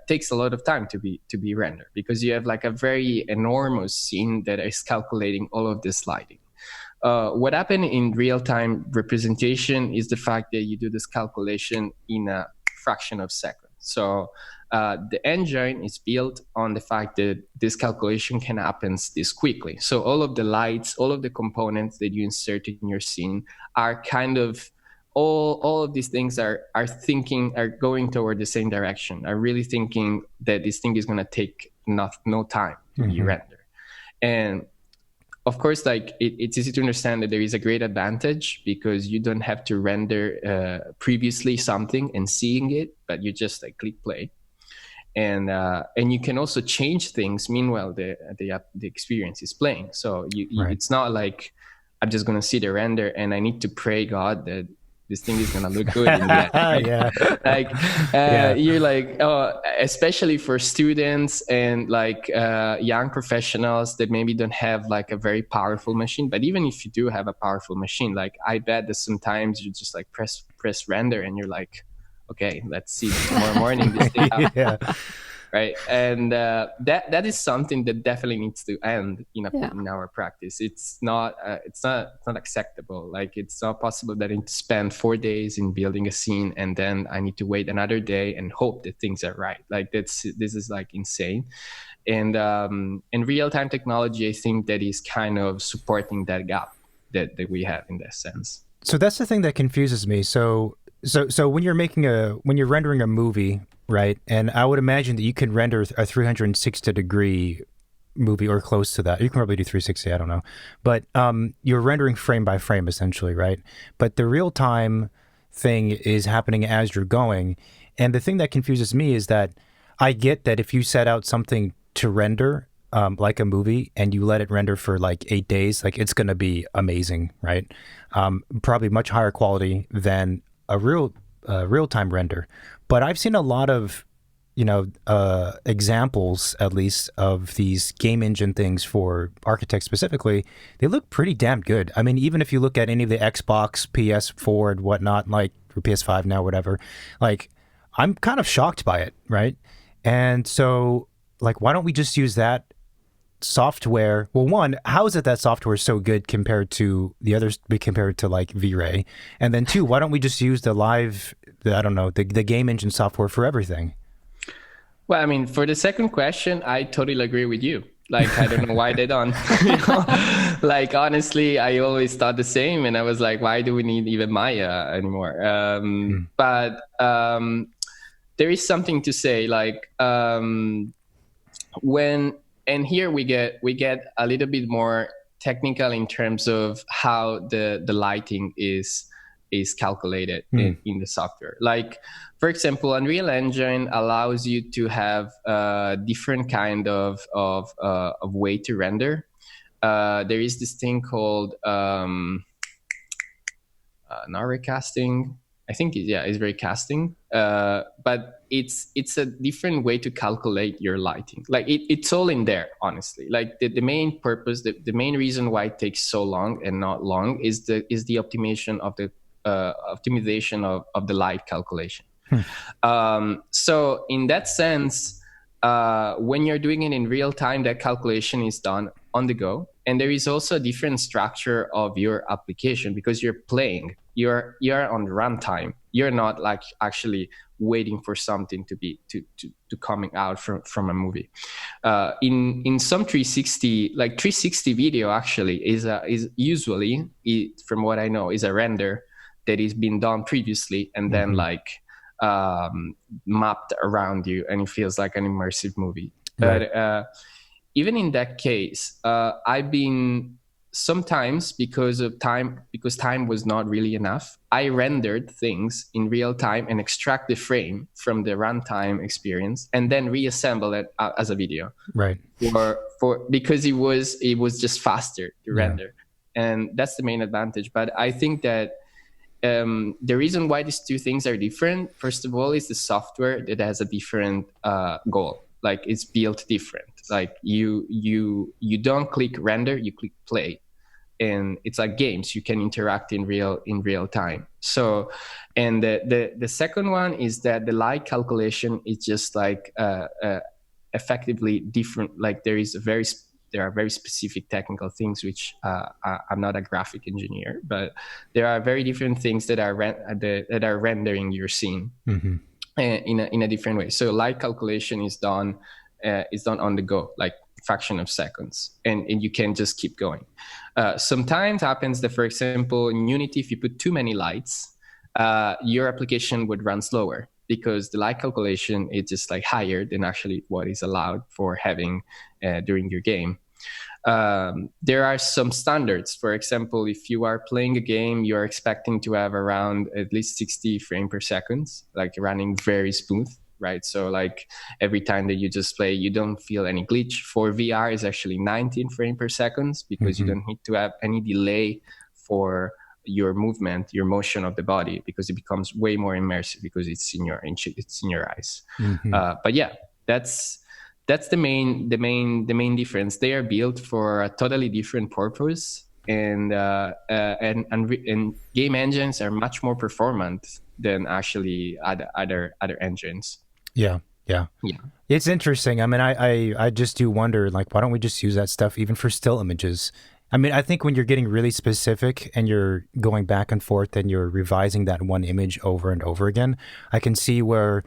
takes a lot of time to be rendered because you have like a very enormous scene that is calculating all of this lighting. What happened in real-time representation is the fact that you do this calculation in a fraction of seconds. So the engine is built on the fact that this calculation can happen this quickly. So all of the lights, all of the components that you insert in your scene are kind of all of these things are going toward the same direction. Are really thinking that this thing is going to take no time to be rendered. And of course, like it's easy to understand that there is a great advantage because you don't have to render previously something and seeing it, but you just like click play, and you can also change things meanwhile the experience is playing. So it's not like I'm just gonna see the render and I need to pray God that this thing is gonna look good in the end. Right? Yeah. Like you're like, especially for students and like young professionals that maybe don't have like a very powerful machine. But even if you do have a powerful machine, like I bet that sometimes you just like press render and you're like, okay, let's see tomorrow morning this thing out. Yeah. Right, and that is something that definitely needs to end in our practice. It's not acceptable. Like it's not possible that I need to spend 4 days in building a scene and then I need to wait another day and hope that things are right. Like this is like insane. And in real-time technology, I think that is kind of supporting that gap that we have in that sense. So that's the thing that confuses me. So when you're rendering a movie, right? And I would imagine that you can render a 360-degree movie or close to that. You can probably do 360, I don't know. But you're rendering frame by frame, essentially, right? But the real-time thing is happening as you're going. And the thing that confuses me is that I get that if you set out something to render, like a movie, and you let it render for like 8 days, like it's going to be amazing, right? Probably much higher quality than a real-time render. But I've seen a lot of, examples, at least, of these game engine things for architects specifically. They look pretty damn good. I mean, even if you look at any of the Xbox, PS4, and whatnot, like, or PS5 now, whatever, like, I'm kind of shocked by it, right? And so, like, why don't we just use that software? Well, one, how is it that software is so good compared to the others, compared to like V-Ray? And then two, why don't we just use the game engine software for everything? Well, I mean, for the second question, I totally agree with you. Like, I don't know why they don't. Like, honestly, I always thought the same. And I was like, why do we need even Maya anymore? But there is something to say, like, and here we get a little bit more technical in terms of how the lighting is calculated in the software. Like, for example, Unreal Engine allows you to have different kind of way to render. There is this thing called not recasting. I think it's recasting. But it's a different way to calculate your lighting. Like it's all in there, honestly. Like the main purpose, the main reason why it takes so long and not long is the optimization of the light calculation. So in that sense, when you're doing it in real time, that calculation is done on the go, and there is also a different structure of your application because you're playing. you're on runtime. You're not like actually waiting for something to coming out from a movie. In some 360 video actually is usually, from what I know, is a render that is been done previously and then like mapped around you, and it feels like an immersive movie. Right. But even in that case, I've been sometimes because time was not really enough, I rendered things in real time and extract the frame from the runtime experience and then reassemble it as a video. Right. Because it was just faster to render, and that's the main advantage. But I think that the reason why these two things are different, first of all, is the software that has a different goal. Like it's built different. Like you don't click render, you click play, and it's like games. You can interact in real time. So, and the second one is that the light calculation is just like effectively different. Like there are very specific technical things which I'm not a graphic engineer, but there are very different things that are rendering your scene in a different way. So light calculation is done on the go, like fraction of seconds, and you can just keep going. Sometimes happens that, for example, in Unity, if you put too many lights, your application would run slower because the light calculation is just like higher than actually what is allowed for having during your game. There are some standards. For example, if you are playing a game, you're expecting to have around at least 60 frames per second, like running very smooth, right? So like every time that you just play, you don't feel any glitch. For VR is actually 19 frames per second because you don't need to have any delay for your movement, your motion of the body, because it becomes way more immersive because it's in your eyes. But yeah, that's the main difference. They are built for a totally different purpose, and game engines are much more performant than actually other engines. Yeah. It's interesting. I mean, I just do wonder, like, why don't we just use that stuff even for still images? I mean, I think when you're getting really specific and you're going back and forth and you're revising that one image over and over again, I can see where,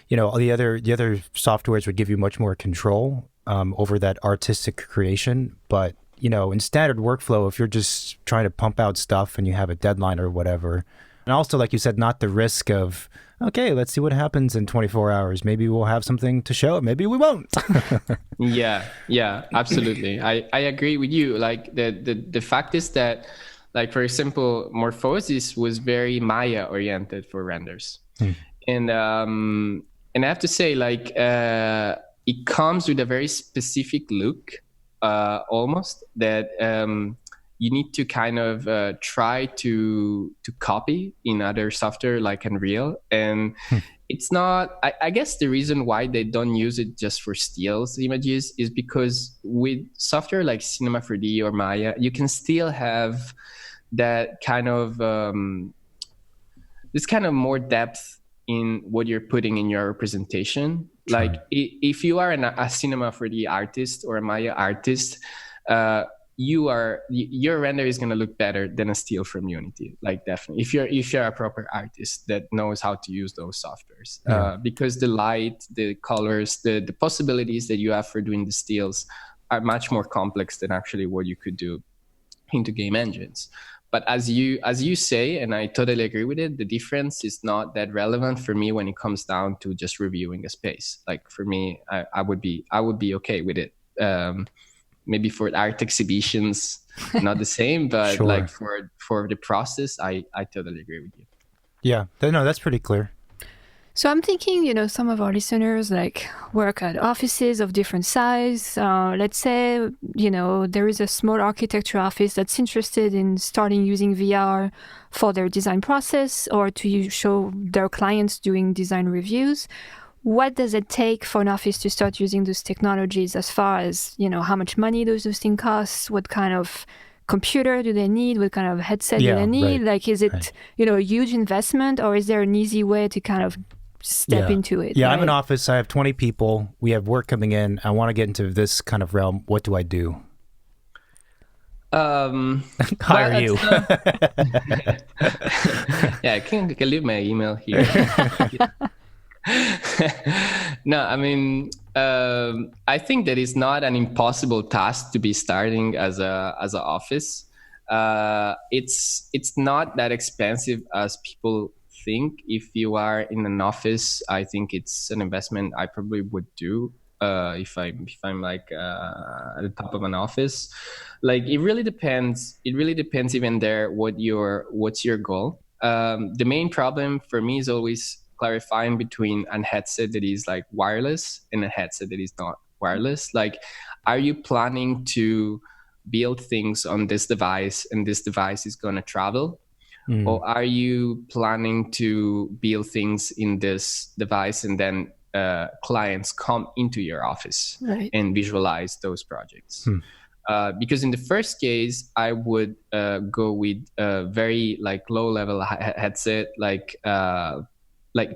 you know, the other softwares would give you much more control over that artistic creation. But, you know, in standard workflow, if you're just trying to pump out stuff and you have a deadline or whatever, and also, like you said, not the risk of, okay, let's see what happens in 24 hours. Maybe we'll have something to show. Maybe we won't. Yeah, absolutely. I agree with you. Like the fact is that, like, for example, Morphosis was very Maya oriented for renders. And I have to say, like, it comes with a very specific look, almost, that you need to kind of try to copy in other software like Unreal. And it's not, I guess the reason why they don't use it just for stills images is because with software like Cinema 4D or Maya, you can still have that kind of, this kind of more depth in what you're putting in your representation. Sure. Like if you are a Cinema 4D artist or a Maya artist, your render is going to look better than a still from Unity. Like, definitely, if you're a proper artist that knows how to use those softwares, because the light, the colors, the possibilities that you have for doing the stills are much more complex than actually what you could do into game engines. But as you say, and I totally agree with it, the difference is not that relevant for me when it comes down to just reviewing a space. Like, for me, I would be okay with it. Maybe for art exhibitions, not the same, but sure. Like for the process, I totally agree with you. Yeah, no, that's pretty clear. So I'm thinking, you know, some of our listeners like work at offices of different size. Let's say, you know, there is a small architecture office that's interested in starting using VR for their design process or to show their clients doing design reviews. What does it take for an office to start using those technologies, as far as, you know, how much money those things cost? What kind of computer do they need? What kind of headset do they need? Right. Like, is it, you know, a huge investment, or is there an easy way to kind of step into it? Yeah, right? I'm an office. I have 20 people. We have work coming in. I want to get into this kind of realm. What do I do? Hire you. Yeah, I can leave my email here. No, I mean, I think that it's not an impossible task to be starting as an office. It's not that expensive as people think. If you are in an office, I think it's an investment I probably would do. If I'm like at the top of an office, like it really depends. It really depends even there what's your goal. The main problem for me is always clarifying between a headset that is like wireless and a headset that is not wireless. Like, are you planning to build things on this device and this device is going to travel? Or are you planning to build things in this device and then clients come into your office and visualize those projects? Because in the first case, I would go with a very like low level headset, like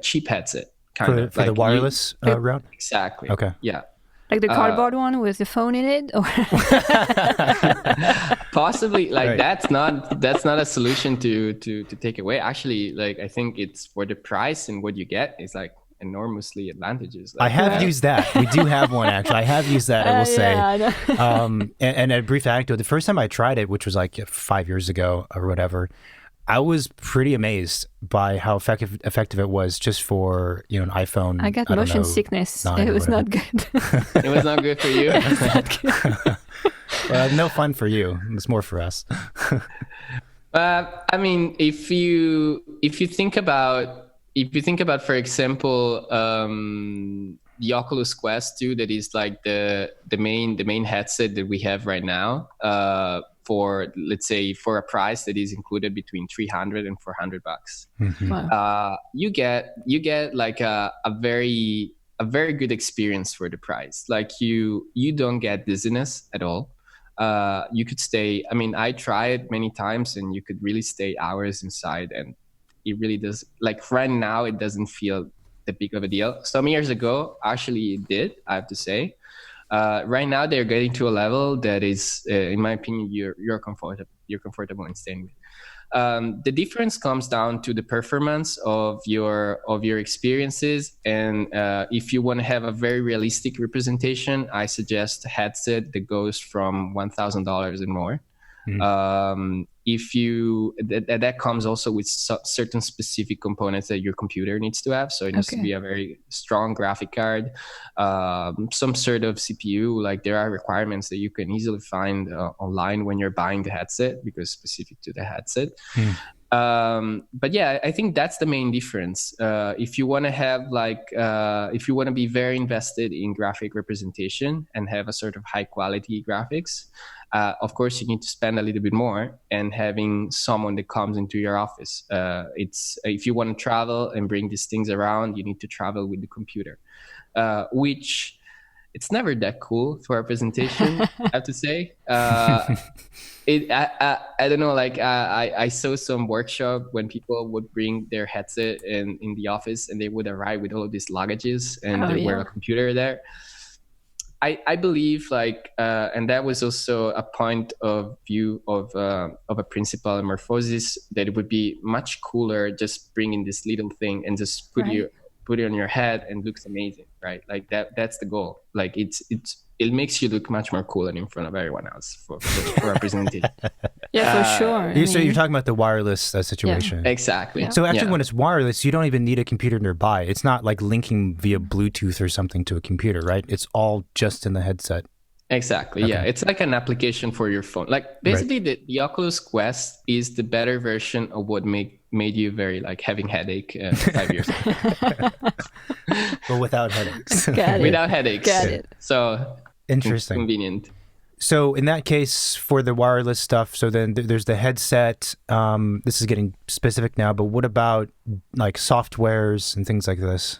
cheap headset kind of for the wireless route. Exactly. Okay. Yeah. Like the cardboard one with the phone in it, or possibly like that's not a solution to take away. Actually, like I think it's for the price and what you get is like enormously advantageous. Like, I have used that. We do have one actually. I have used that. I will say. Yeah, and a brief anecdote. The first time I tried it, which was like 5 years ago or whatever, I was pretty amazed by how effective it was just for an iPhone. I got motion sickness. It was not good. It was not good for you. Well, no fun for you. It's more for us. I mean, if you think about for example the Oculus Quest 2, that is like the main headset that we have right now, for, let's say, for a price that is included between $300 and $400. Wow. You get like a very good experience for the price. Like you don't get dizziness at all. You could stay, I mean, I tried many times and you could really stay hours inside, and it really does. Like right now, it doesn't feel that big of a deal. Some years ago, actually it did, I have to say. Right now, they're getting to a level that is, in my opinion, you're comfortable in staying with. The difference comes down to the performance of your experiences, and if you want to have a very realistic representation, I suggest a headset that goes from $1,000 and more. If you that comes also with certain specific components that your computer needs to have. So it needs to be a very strong graphic card, some sort of CPU. Like there are requirements that you can easily find online when you're buying the headset, because specific to the headset. But yeah, I think that's the main difference. If you want to have if you want to be very invested in graphic representation and have a sort of high quality graphics, of course you need to spend a little bit more, and having someone that comes into your office. If you want to travel and bring these things around, you need to travel with the computer, which it's never that cool for a presentation, I have to say. I don't know, like I saw some workshop when people would bring their headset in the office, and they would arrive with all of these luggages, and there were a computer there. I believe and that was also a point of view of a principal in Morphosis, that it would be much cooler just bringing this little thing and just put it on your head and looks amazing, right? Like that's the goal. Like it makes you look much more cool in front of everyone else for representation. Yeah, for sure. So you're talking about the wireless situation. Yeah. Exactly. Yeah. So actually when it's wireless, you don't even need a computer nearby. It's not like linking via Bluetooth or something to a computer, right? It's all just in the headset. Exactly. Okay. Yeah. It's like an application for your phone. Like basically the Oculus Quest is the better version of what made you very having headache 5 years ago. But without headaches. Without headaches. Got it. So interesting. Convenient. So in that case, for the wireless stuff, so then there's the headset. This is getting specific now, but what about like softwares and things like this?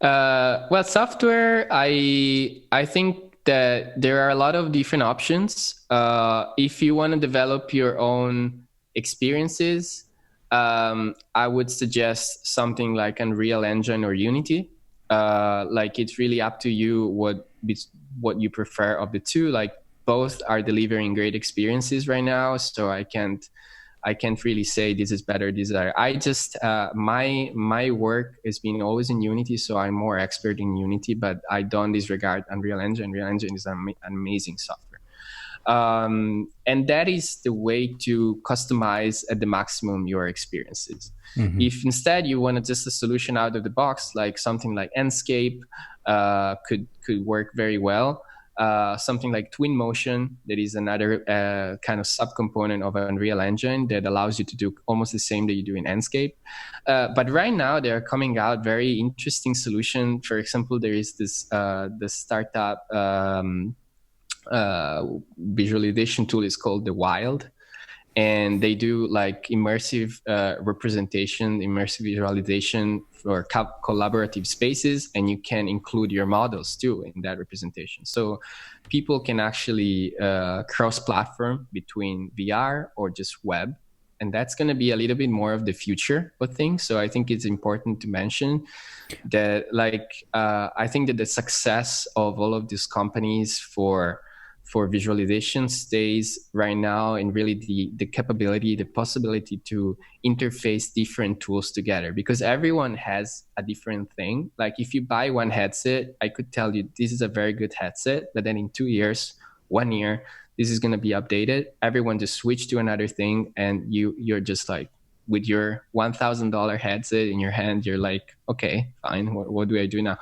Well, software, I think that there are a lot of different options. If you want to develop your own experiences, I would suggest something like Unreal Engine or Unity. It's really up to you what you prefer of the two. both are delivering great experiences right now. So I can't really say this is better. I just my work has been always in Unity, so I'm more expert in Unity. But I don't disregard Unreal Engine. Unreal Engine is an amazing software, and that is the way to customize at the maximum your experiences. Mm-hmm. If instead you want just a solution out of the box, like something like Enscape, could work very well. Something like Twinmotion, that is another kind of subcomponent of Unreal Engine that allows you to do almost the same that you do in Enscape. But right now, they are coming out very interesting solution. For example, there is this the startup visualization tool is called The Wild. And they do like immersive representation, immersive visualization for collaborative spaces, and you can include your models too in that representation. So people can actually cross-platform between VR or just web, and that's going to be a little bit more of the future of things. So I think it's important to mention that, like, I think that the success of all of these companies for visualization stays right now in really the capability, the possibility to interface different tools together, because everyone has a different thing. Like if you buy one headset, I could tell you this is a very good headset, but then in 2 years, 1 year, this is going to be updated. Everyone just switch to another thing, and you're just like, with your $1,000 headset in your hand, you're like, okay, fine, what do I do now?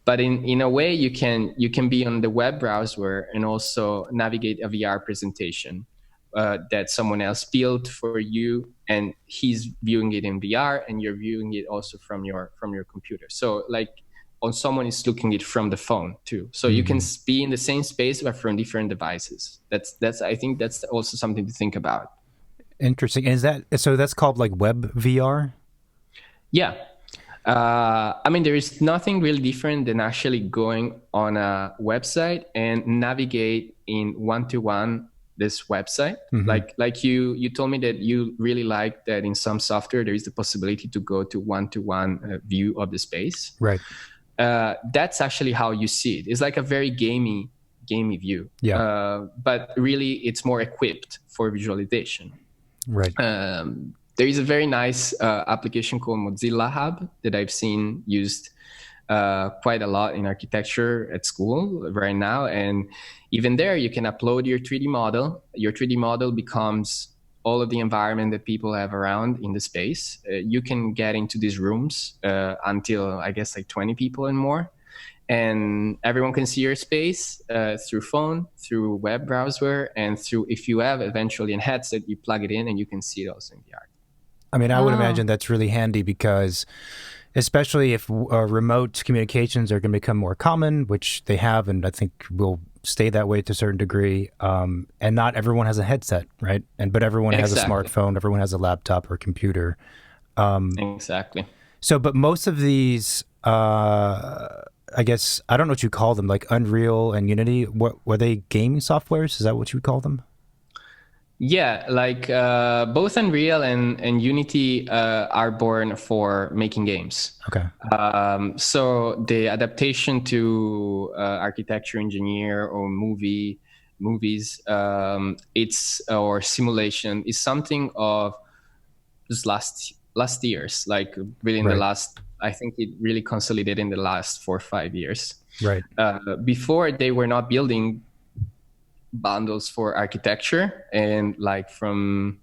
But in a way, you can be on the web browser and also navigate a VR presentation that someone else built for you, and he's viewing it in VR, and you're viewing it also from your computer. So like, or someone is looking it from the phone too. So you can be in the same space but from different devices. That's I think that's also something to think about. Interesting. And that's called like web VR? Yeah. I mean, there is nothing really different than actually going on a website and navigate in one-to-one this website. Mm-hmm. Like you told me that you really like that in some software there is the possibility to go to one-to-one view of the space. Right. That's actually how you see it. It's like a very gamey view. Yeah. But really, it's more equipped for visualization. Right. There is a very nice application called Mozilla Hub that I've seen used quite a lot in architecture at school right now. And even there, you can upload your 3D model. Your 3D model becomes all of the environment that people have around in the space. You can get into these rooms until, I guess, like 20 people and more. And everyone can see your space through phone, through web browser, and through, if you have eventually a headset, you plug it in and you can see it also in VR. I mean, I would imagine that's really handy because, especially if remote communications are going to become more common, which they have, and I think will stay that way to a certain degree. And not everyone has a headset, right? But everyone has a smartphone, everyone has a laptop or computer. Exactly. So, but most of these, I guess, I don't know what you call them, like Unreal and Unity. Were they gaming softwares? Is that what you would call them? Yeah, like both Unreal and Unity are born for making games. Okay. So the adaptation to architecture, engineer, or movies, or simulation is something of just last years. Like within the last, I think it really consolidated in the last 4 or 5 years. Right. Before, they were not building bundles for architecture, and like from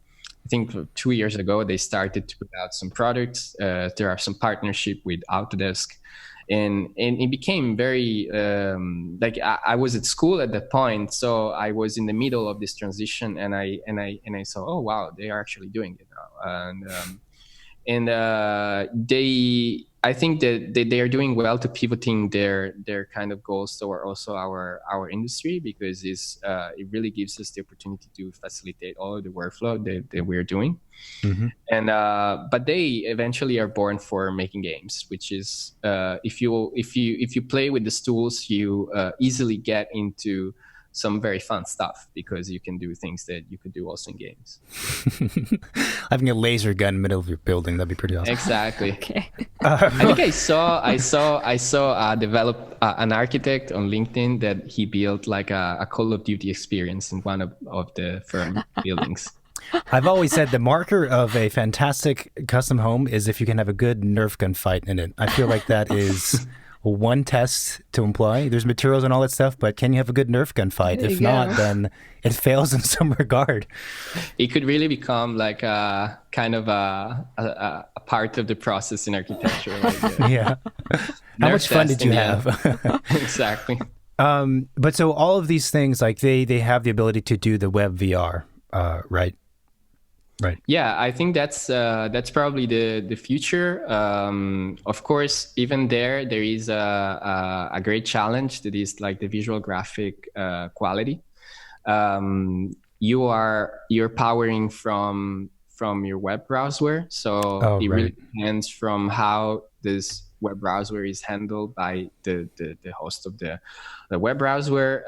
I think 2 years ago they started to put out some products. There are some partnership with Autodesk, and it became very like I was at school at that point, so I was in the middle of this transition, and I saw, oh wow, they are actually doing it now, and I think that they are doing well to pivoting their kind of goals toward also our industry, because it really gives us the opportunity to facilitate all of the workflow that we're doing. Mm-hmm. And but they eventually are born for making games, which is if you play with these tools, you easily get into some very fun stuff, because you can do things that you could do also in games. Having a laser gun in the middle of your building, that'd be pretty awesome. Exactly. Okay. I think I saw develop an architect on LinkedIn that he built like a Call of Duty experience in one of the firm buildings. I've always said the marker of a fantastic custom home is if you can have a good Nerf gun fight in it. I feel like that is one test to employ. There's materials and all that stuff, but can you have a good Nerf gun fight? If not, then it fails in some regard. It could really become like a kind of a part of the process in architecture. Like, yeah. How much fun did you have? Exactly. But so all of these things, like they have the ability to do the web VR, right? Right. Yeah, I think that's probably the future. Of course, even there is a great challenge that is like the visual graphic quality. You're powering from your web browser, so it really depends from how this web browser is handled by the host of the web browser.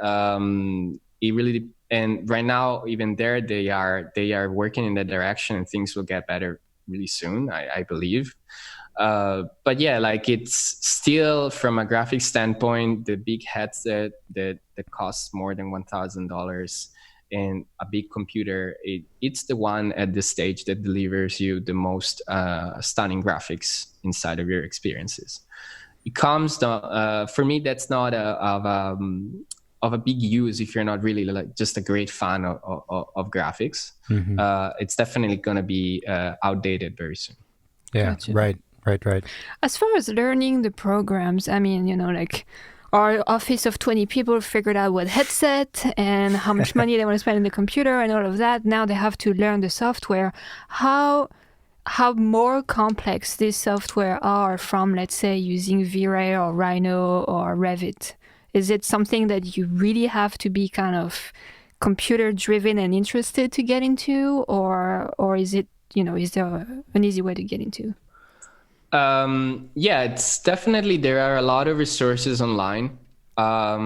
It really and right now, even there, they are working in that direction, and things will get better really soon, I believe. But yeah, like it's still from a graphic standpoint, the big headset that costs more than $1,000 and a big computer, it's the one at this stage that delivers you the most stunning graphics inside of your experiences. It comes for me, that's not of a big use if you're not really like just a great fan of graphics. Mm-hmm. It's definitely going to be outdated very soon. Yeah, gotcha. Right. As far as learning the programs, I mean, like our office of 20 people figured out what headset and how much money they want to spend on the computer and all of that. Now they have to learn the software. How more complex these software are from, let's say, using V-Ray or Rhino or Revit? Is it something that you really have to be kind of computer driven and interested to get into, or is it, is there an easy way to get into? Yeah, it's definitely, there are a lot of resources online. I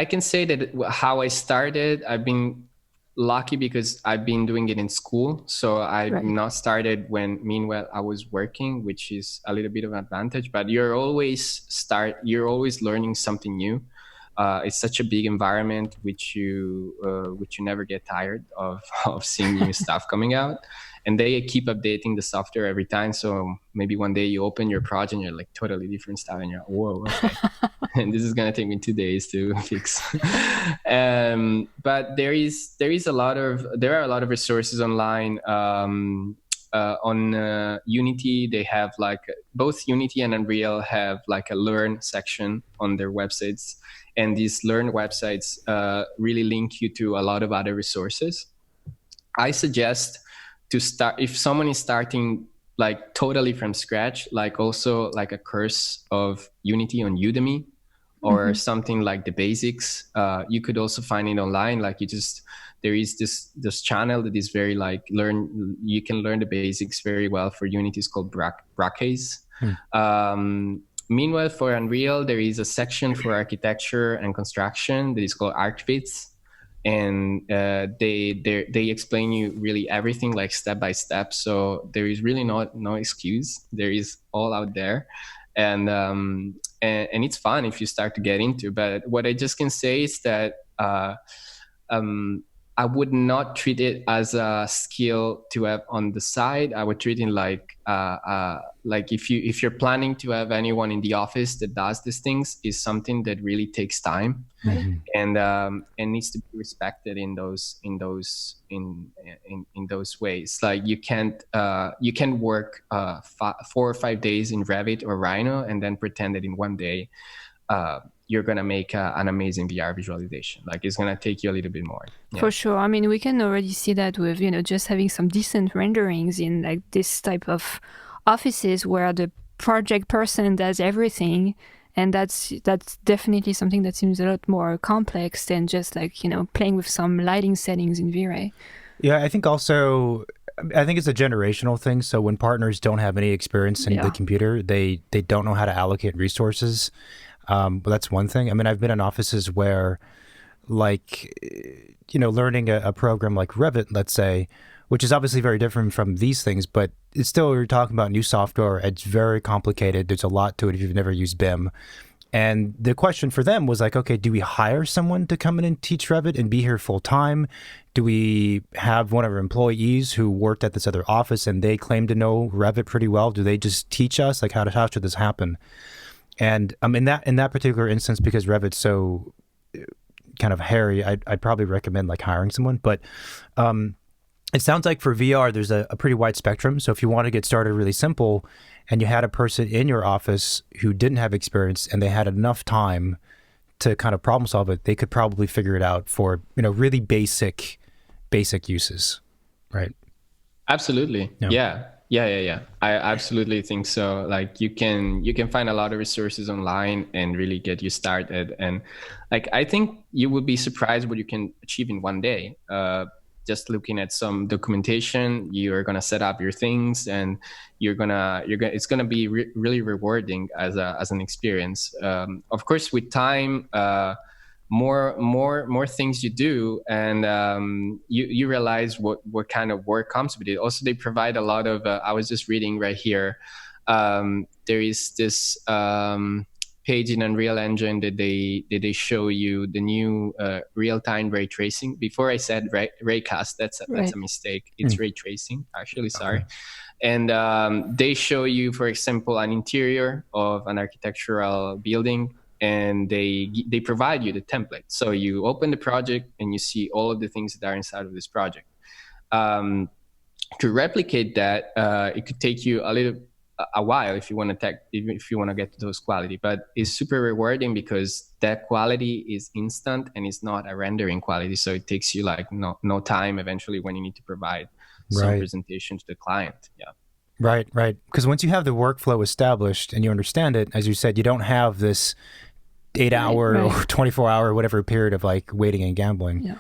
can say that how I started, I've been lucky because I've been doing it in school. So I've not started meanwhile I was working, which is a little bit of an advantage, but you're always learning something new. It's such a big environment, which you never get tired of seeing new stuff coming out. And they keep updating the software every time. So maybe one day you open your project and you're like totally different stuff and you're like, whoa, okay. And this is going to take me 2 days to fix. But there are a lot of resources online. On Unity, they have like both Unity and Unreal have like a learn section on their websites. And these learn websites really link you to a lot of other resources. I suggest to start, if someone is starting like totally from scratch, like also like a course of Unity on Udemy or something like the basics. You could also find it online. Like there is this channel that is very like you can learn the basics very well for Unity. It's called Brackeys. Meanwhile, for Unreal, there is a section for architecture and construction that is called ArchVids. And they explain you really everything like step by step. So there is really no excuse. There is all out there, and it's fun if you start to get into. But what I just can say is that I would not treat it as a skill to have on the side. I would treat it like if you're planning to have anyone in the office that does these things, is something that really takes time and needs to be respected in those ways. Like you can work 4 or 5 days in Revit or Rhino and then pretend that in one day you're going to make an amazing VR visualization. Like it's going to take you a little bit more. Yeah. For sure. I mean, we can already see that with, just having some decent renderings in like this type of offices where the project person does everything. And that's definitely something that seems a lot more complex than just like, playing with some lighting settings in V-Ray. Yeah, I think it's a generational thing. So when partners don't have any experience in the computer, they don't know how to allocate resources. But that's one thing. I mean, I've been in offices where, like, learning a program like Revit, let's say, which is obviously very different from these things, but it's still, you're talking about new software. It's very complicated. There's a lot to it if you've never used BIM. And the question for them was like, okay, do we hire someone to come in and teach Revit and be here full time? Do we have one of our employees who worked at this other office and they claim to know Revit pretty well? Do they just teach us? Like, how should this happen? And in that particular instance, because Revit's so kind of hairy, I'd probably recommend like hiring someone. But it sounds like for VR, there's a pretty wide spectrum. So if you want to get started really simple and you had a person in your office who didn't have experience and they had enough time to kind of problem solve it, they could probably figure it out for, really basic uses, right? Absolutely. Yeah. I absolutely think so. Like you can find a lot of resources online and really get you started. And like, I think you would be surprised what you can achieve in one day. Just looking at some documentation, you're going to set up your things and it's going to be really rewarding as an experience. Of course, with time, more things you do, and you realize what kind of work comes with it. Also, they provide a lot of. I was just reading right here. There is this page in Unreal Engine that they show you the new real-time ray tracing. Before I said raycast, that's a mistake. It's ray tracing, actually. Sorry. Okay. And they show you, for example, an interior of an architectural building, and they provide you the template. So you open the project and you see all of the things that are inside of this project. To replicate that, it could take you a while if you want to get to those quality, but it's super rewarding because that quality is instant and it's not a rendering quality. So it takes you like no time eventually when you need to provide some presentation to the client. Yeah. Right. Because once you have the workflow established and you understand it, as you said, you don't have this 8-hour or 24-hour, whatever period of like waiting and gambling. Yeah.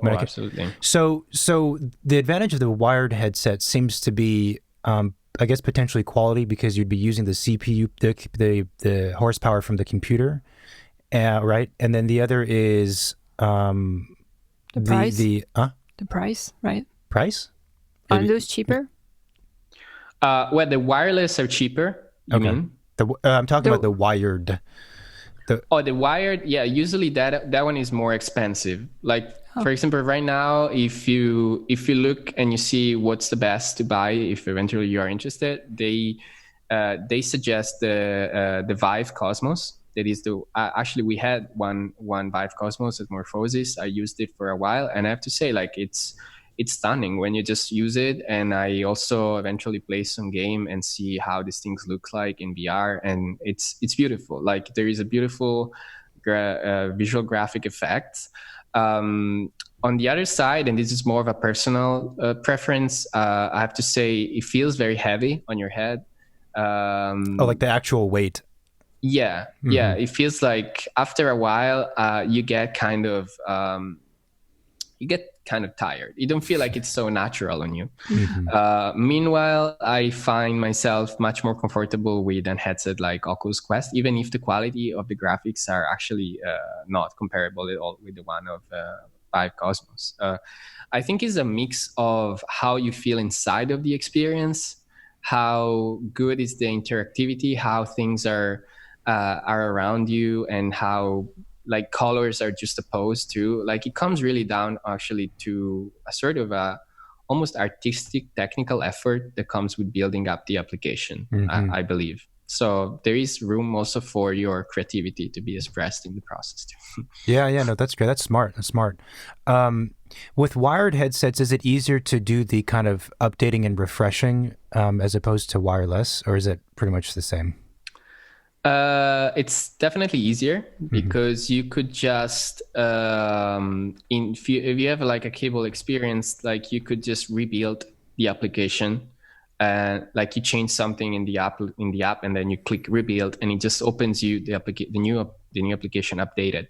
Absolutely. So the advantage of the wired headset seems to be, I guess, potentially quality, because you'd be using the CPU, the horsepower from the computer, right? And then the other is the price. The price, right? Price? Are those cheaper? Well, the wireless are cheaper. You mean? I'm talking about the wired. The wired, yeah. Usually that one is more expensive. Like for example, right now, if you look and you see what's the best to buy, if eventually you are interested, they suggest the Vive Cosmos. That is actually we had one Vive Cosmos at Morphosis. I used it for a while, and I have to say, like it's stunning when you just use it. And I also eventually play some game and see how these things look like in VR, and it's beautiful. Like there is a beautiful visual graphic effect. On the other side, and this is more of a personal preference, I have to say it feels very heavy on your head. Like the actual weight. Yeah, mm-hmm. Yeah. It feels like after a while, you get kind of tired. You don't feel like it's so natural on you. Mm-hmm. Meanwhile, I find myself much more comfortable with a headset like Oculus Quest, even if the quality of the graphics are actually not comparable at all with the one of Vive Cosmos. I think it's a mix of how you feel inside of the experience, how good is the interactivity, how things are around you, and how like colors are just opposed to, like it comes really down actually to a sort of a almost artistic technical effort that comes with building up the application. Mm-hmm. I believe. So there is room also for your creativity to be expressed in the process too. Yeah, no, that's great. That's smart. With wired headsets, is it easier to do the kind of updating and refreshing as opposed to wireless, or is it pretty much the same? It's definitely easier because you could just if you have like a cable experience, like you could just rebuild the application, like you change something in the app, and then you click rebuild, and it just opens you the new application updated.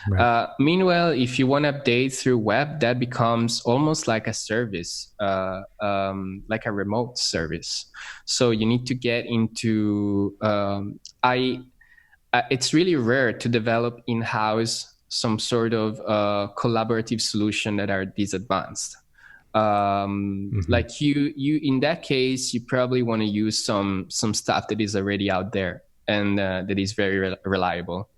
Right. Meanwhile, if you want to update through web, that becomes almost like a service, like a remote service. So you need to get into. it's really rare to develop in-house some sort of collaborative solution that are this advanced. Like you in that case, you probably want to use some stuff that is already out there and that is very reliable.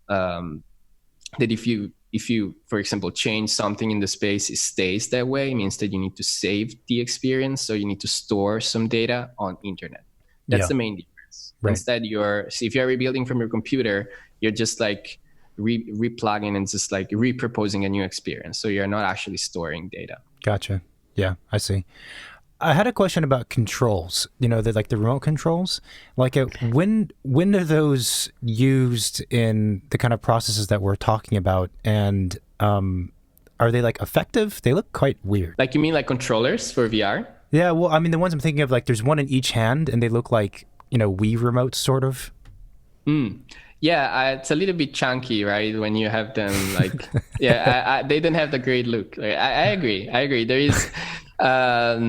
That if you, for example, change something in the space, it stays that way. It means that you need to save the experience, so you need to store some data on internet. That's the main difference. Right. Instead, if you're rebuilding from your computer, you're just like replugging and just like repurposing a new experience. So you're not actually storing data. Gotcha. Yeah, I see. I had a question about controls, like the remote controls. Like when are those used in the kind of processes that we're talking about? And are they like effective? They look quite weird. Like you mean like controllers for VR? Yeah, well, I mean, the ones I'm thinking of, like there's one in each hand and they look like, Wii remotes sort of. Yeah, it's a little bit chunky, right? When you have them, like, they don't have the great look. Like, I agree. There is, I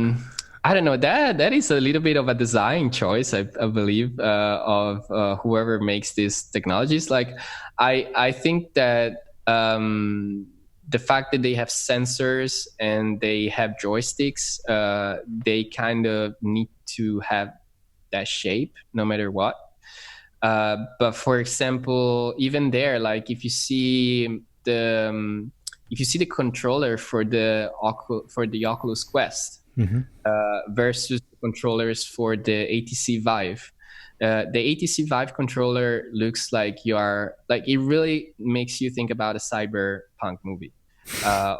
don't know, that is a little bit of a design choice, I believe, of whoever makes these technologies. Like, I think that the fact that they have sensors and they have joysticks, they kind of need to have that shape no matter what. But for example, even there, like if you see the controller for the Oculus Quest versus the controllers for the HTC Vive, the HTC Vive controller looks like it really makes you think about a cyberpunk movie.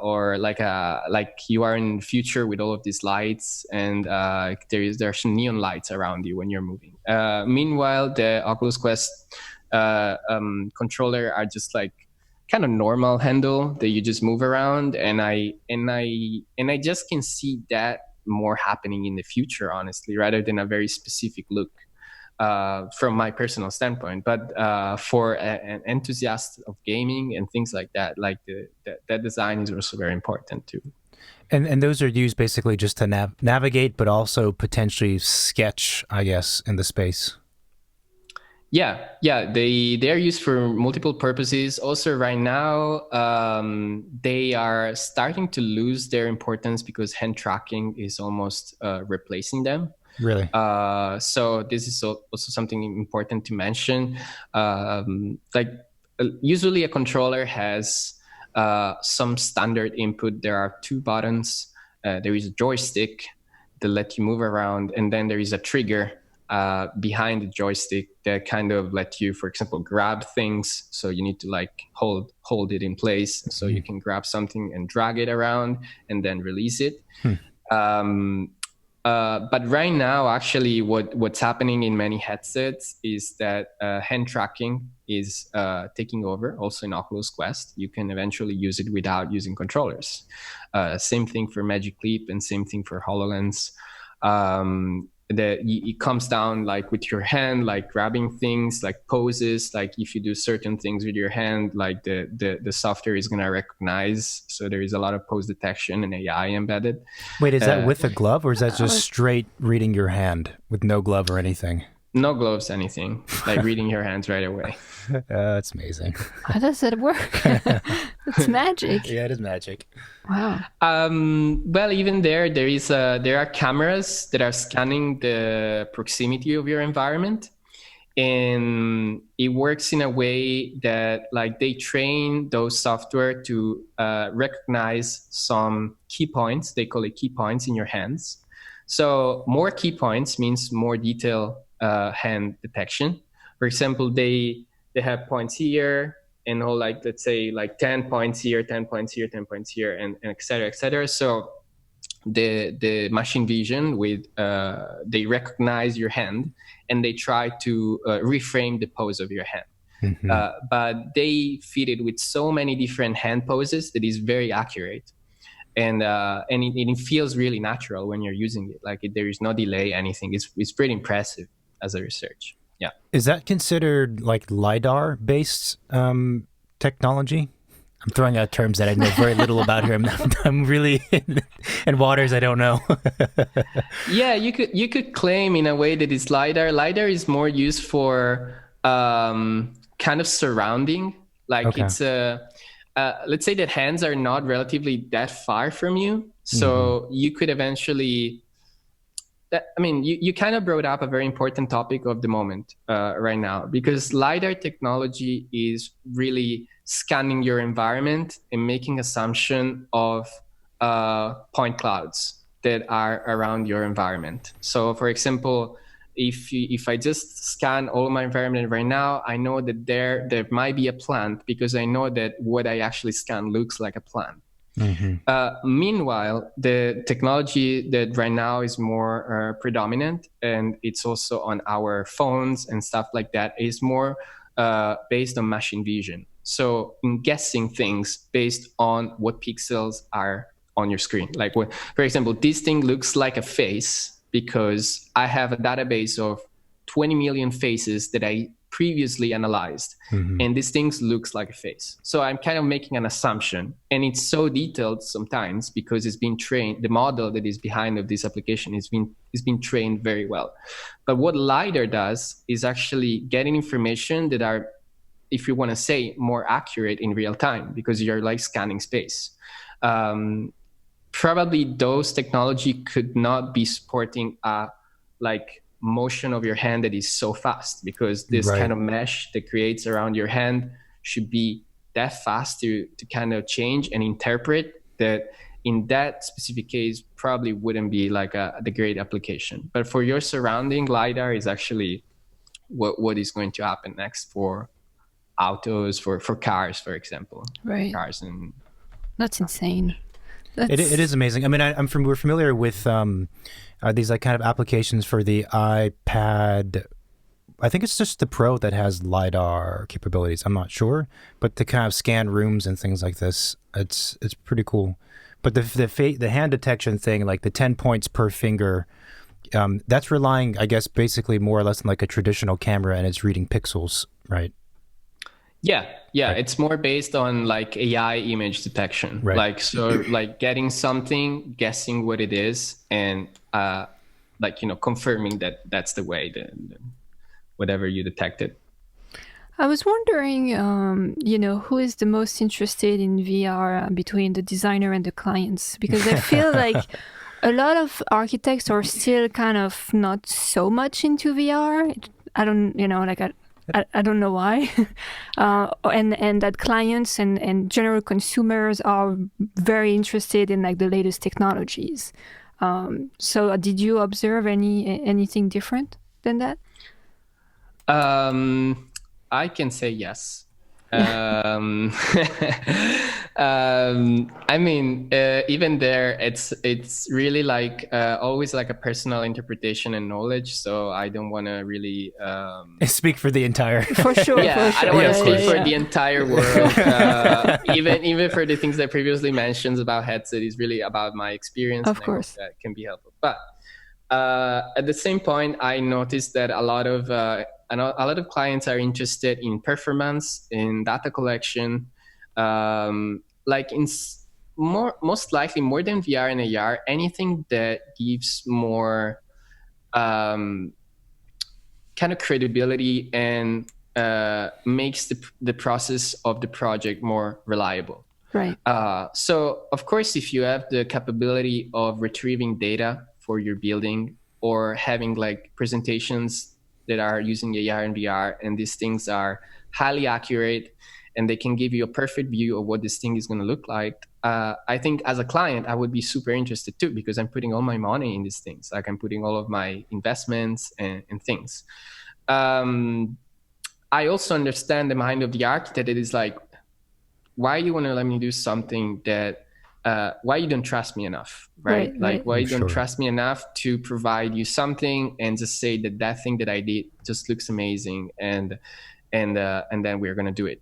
Or like you are in the future with all of these lights and there's some neon lights around you when you're moving. Meanwhile, the Oculus Quest controller are just like kind of normal handle that you just move around, and I just can see that more happening in the future, honestly, rather than a very specific look. From my personal standpoint, but for an enthusiast of gaming and things like that, like that design is also very important too. And those are used basically just to navigate, but also potentially sketch, I guess, in the space. Yeah, they are used for multiple purposes. Also, right now, they are starting to lose their importance because hand tracking is almost replacing them. Really? So this is also something important to mention. Usually a controller has some standard input. There are two buttons. There is a joystick that let you move around, and then there is a trigger behind the joystick that kind of let you, for example, grab things. So you need to like hold it in place, so you can grab something and drag it around and then release it. But right now, actually, what's happening in many headsets is that hand tracking is taking over. Also in Oculus Quest, you can eventually use it without using controllers. Same thing for Magic Leap and same thing for HoloLens. It comes down like with your hand, like grabbing things, like poses. Like if you do certain things with your hand, like the software is gonna recognize. So there is a lot of pose detection and AI embedded. Wait, is that with a glove, or is that just straight reading your hand with no glove or anything? No gloves, anything. Like reading your hands right away. That's amazing. How does it work? It's magic. Yeah, it is magic. Wow. Well, even there are cameras that are scanning the proximity of your environment, and it works in a way that like they train those software to recognize some key points. They call it key points in your hands. So more key points means more detailed hand detection. For example, they have points here and all, like, let's say like 10 points here, 10 points here, 10 points here, and et cetera, et cetera. So the machine vision they recognize your hand and they try to reframe the pose of your hand. But they feed it with so many different hand poses that is very accurate. And it feels really natural when you're using it. Like there is no delay, anything. It's pretty impressive as a research. Yeah. Is that considered like LiDAR based technology? I'm throwing out terms that I know very little about here. I'm really in waters I don't know. Yeah, you could claim in a way that it's LiDAR. LiDAR is more used for kind of surrounding. Like Okay. it's let's say that hands are not relatively that far from you, so you could eventually. I mean, you kind of brought up a very important topic of the moment right now, because LiDAR technology is really scanning your environment and making assumption of point clouds that are around your environment. So, for example, if I just scan all my environment right now, I know that there might be a plant because I know that what I actually scan looks like a plant. Meanwhile, the technology that right now is more predominant, and it's also on our phones and stuff like that, is more based on machine vision. So in guessing things based on what pixels are on your screen. Like, for example, this thing looks like a face because I have a database of 20 million faces that I previously analyzed, and this thing looks like a face. So I'm kind of making an assumption, and it's so detailed sometimes because it's been trained. The model that is behind of this application is been trained very well. But what LiDAR does is actually getting information that are, if you want to say, more accurate in real time, because you're like scanning space. Probably those technology could not be supporting a like motion of your hand that is so fast, because this kind of mesh that creates around your hand should be that fast to kind of change and interpret that. In that specific case, probably wouldn't be like the great application. But for your surrounding, LiDAR is actually what is going to happen next for autos, for cars, for example. Right. Cars. And that's insane. It is amazing. I mean, we're familiar with these like kind of applications for the iPad. I think it's just the Pro that has LiDAR capabilities. I'm not sure, but to kind of scan rooms and things like this, it's pretty cool. But the hand detection thing, like the 10 points per finger, that's relying, I guess, basically more or less on like a traditional camera, and it's reading pixels, right? Yeah. Right. It's more based on like AI image detection. Right. Like, so like getting something, guessing what it is, and like, confirming that that's the way that whatever you detected. I was wondering, who is the most interested in VR between the designer and the clients? Because I feel like a lot of architects are still kind of not so much into VR. I don't know why. And that clients and general consumers are very interested in like the latest technologies. So did you observe anything different than that? I can say yes. I mean, even there, it's really like always like a personal interpretation and knowledge. So I don't want to really speak for the entire. For sure. Yeah, for sure. I don't want to speak for the entire world. Even for the things that previously mentioned about headset is really about my experience. Of course, that can be helpful. But at the same point, I noticed that a lot of clients are interested in performance, in data collection, like in most likely more than VR and AR, anything that gives more kind of credibility and makes the process of the project more reliable. Right. So of course, if you have the capability of retrieving data for your building, or having like presentations that are using AR and VR, and these things are highly accurate and they can give you a perfect view of what this thing is going to look like, I think as a client, I would be super interested too, because I'm putting all my money in these things. Like I'm putting all of my investments and things. I also understand the mind of the architect. It is like, why you want to let me do something that why you don't trust me enough, right? Like why you don't trust me enough to provide you something and just say that thing that I did just looks amazing, and then we're gonna do it.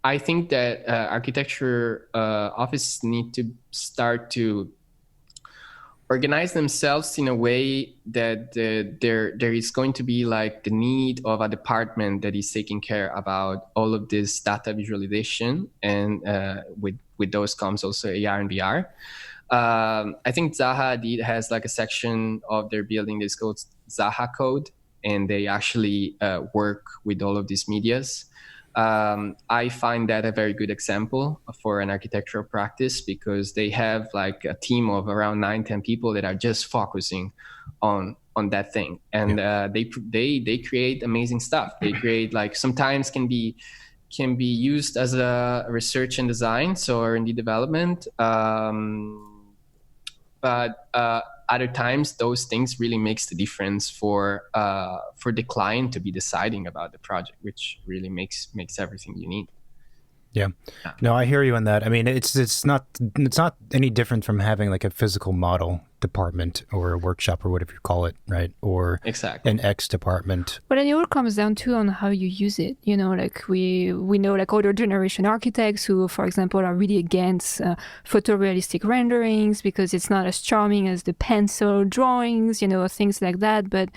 I think that architecture offices need to start to organize themselves in a way that there is going to be like the need of a department that is taking care about all of this data visualization, and with those comes also AR and VR. I think Zaha has like a section of their building that's called Zaha Code, and they actually work with all of these medias. I find that a very good example for an architectural practice, because they have like a team of around 9-10 people that are just focusing on that thing, and they create amazing stuff. They create, like, sometimes can be used as a research and design, so R&D development, but other times those things really makes the difference for the client to be deciding about the project, which really makes everything unique. Yeah. No, I hear you on that. I mean, it's not any different from having like a physical model department or a workshop or whatever you call it, right? Or exactly an X department. But then it all comes down to on how you use it. You know, like we know like older generation architects who, for example, are really against photorealistic renderings because it's not as charming as the pencil drawings, you know, things like that. But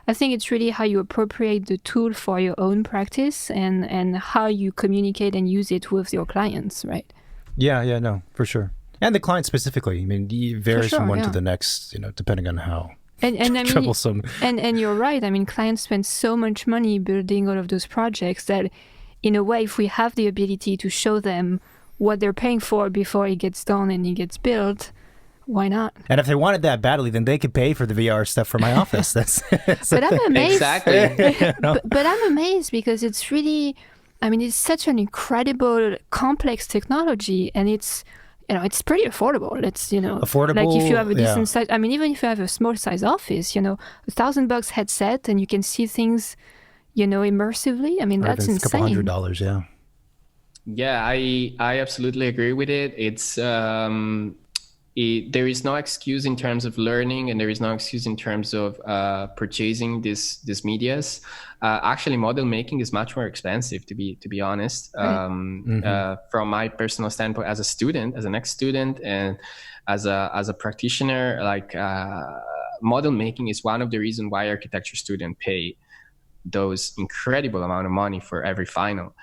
I think it's really how you appropriate the tool for your own practice and how you communicate and use it with your clients, right? Yeah, no, for sure. And the client specifically. I mean, it varies from one to the next, you know, depending on how and I mean, troublesome. And you're right. I mean, clients spend so much money building all of those projects that, in a way, if we have the ability to show them what they're paying for before it gets done and it gets built, why not? And if they wanted that badly, then they could pay for the VR stuff for my office. But I'm amazed. Exactly. but I'm amazed because it's really, I mean, it's such an incredible, complex technology, and it's, you know, it's pretty affordable. It's, you know, affordable. Like if you have a decent size, I mean, even if you have a small size office, you know, $1,000 headset and you can see things, you know, immersively. I mean, that's insane. A couple $100, yeah. Yeah, I absolutely agree with it. It's there is no excuse in terms of learning, and there is no excuse in terms of purchasing these medias. Actually, model making is much more expensive, to be honest. From my personal standpoint, as a student, as an ex-student, and as a practitioner, like model making is one of the reasons why architecture students pay those incredible amount of money for every final.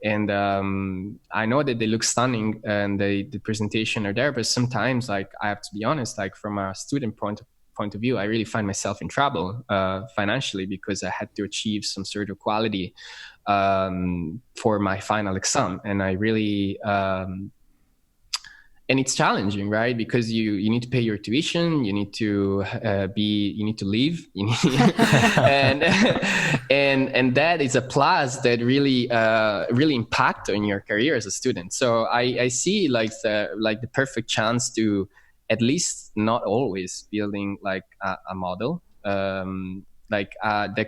And I know that they look stunning and the presentation are there, but sometimes, like, I have to be honest, like from a student point of view, I really find myself in trouble financially, because I had to achieve some sort of quality for my final exam. And I really and it's challenging, right? Because you need to pay your tuition, you need to you need to live, and that is a plus that really impact on your career as a student. So I see like the perfect chance to, at least not always, building like a model. There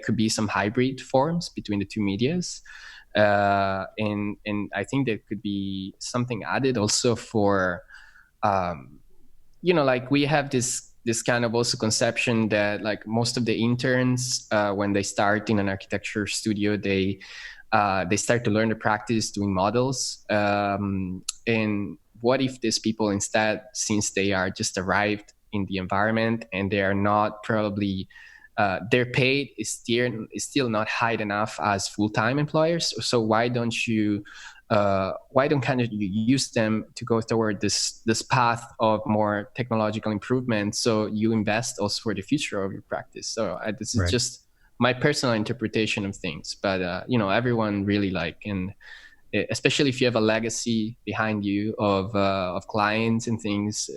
could be some hybrid forms between the two medias. And I think there could be something added also for, like we have this kind of also conception that like most of the interns, when they start in an architecture studio, they start to learn the practice doing models. And what if these people instead, since they are just arrived in the environment and they are not probably their pay is still not high enough as full-time employers. So why don't kind of you use them to go toward this path of more technological improvement? So you invest also for the future of your practice. So this is just my personal interpretation of things. But everyone really and especially if you have a legacy behind you of clients and things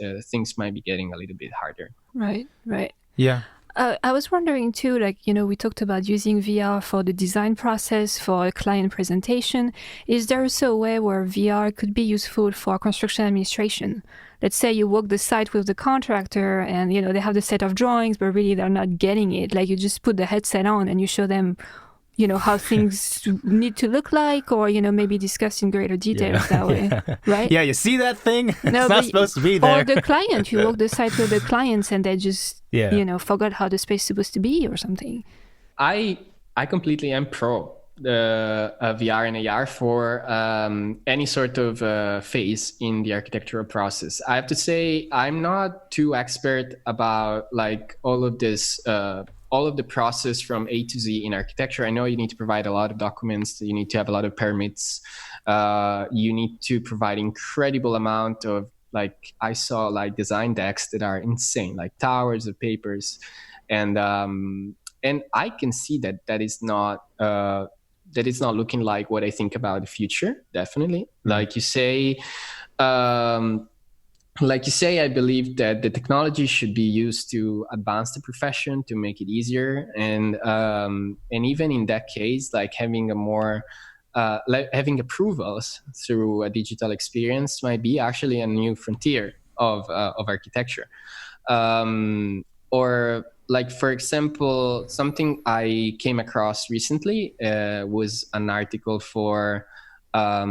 might be getting a little bit harder. Right. Yeah. I was wondering too, we talked about using VR for the design process, for a client presentation. Is there also a way where VR could be useful for construction administration? Let's say you walk the site with the contractor and, they have the set of drawings, but really they're not getting it. Like you just put the headset on and you show them, how things need to look like, or, maybe discuss in greater detail that way, right? Yeah, you see that thing? It's not supposed to be there. Or the client, you walk the site with the clients and they just, forgot how the space is supposed to be or something. I completely am pro the VR and AR for any sort of phase in the architectural process. I have to say, I'm not too expert about all of this, all of the process from A to Z in architecture. I know you need to provide a lot of documents. You need to have a lot of permits. You need to provide incredible amount of, I saw design decks that are insane, like towers of papers. And And I can see that is not looking like what I think about the future. Definitely, like you say. I believe that the technology should be used to advance the profession, to make it easier, and even in that case, like having a more having approvals through a digital experience might be actually a new frontier of architecture. Or like, for example, something I came across recently was an article for Arc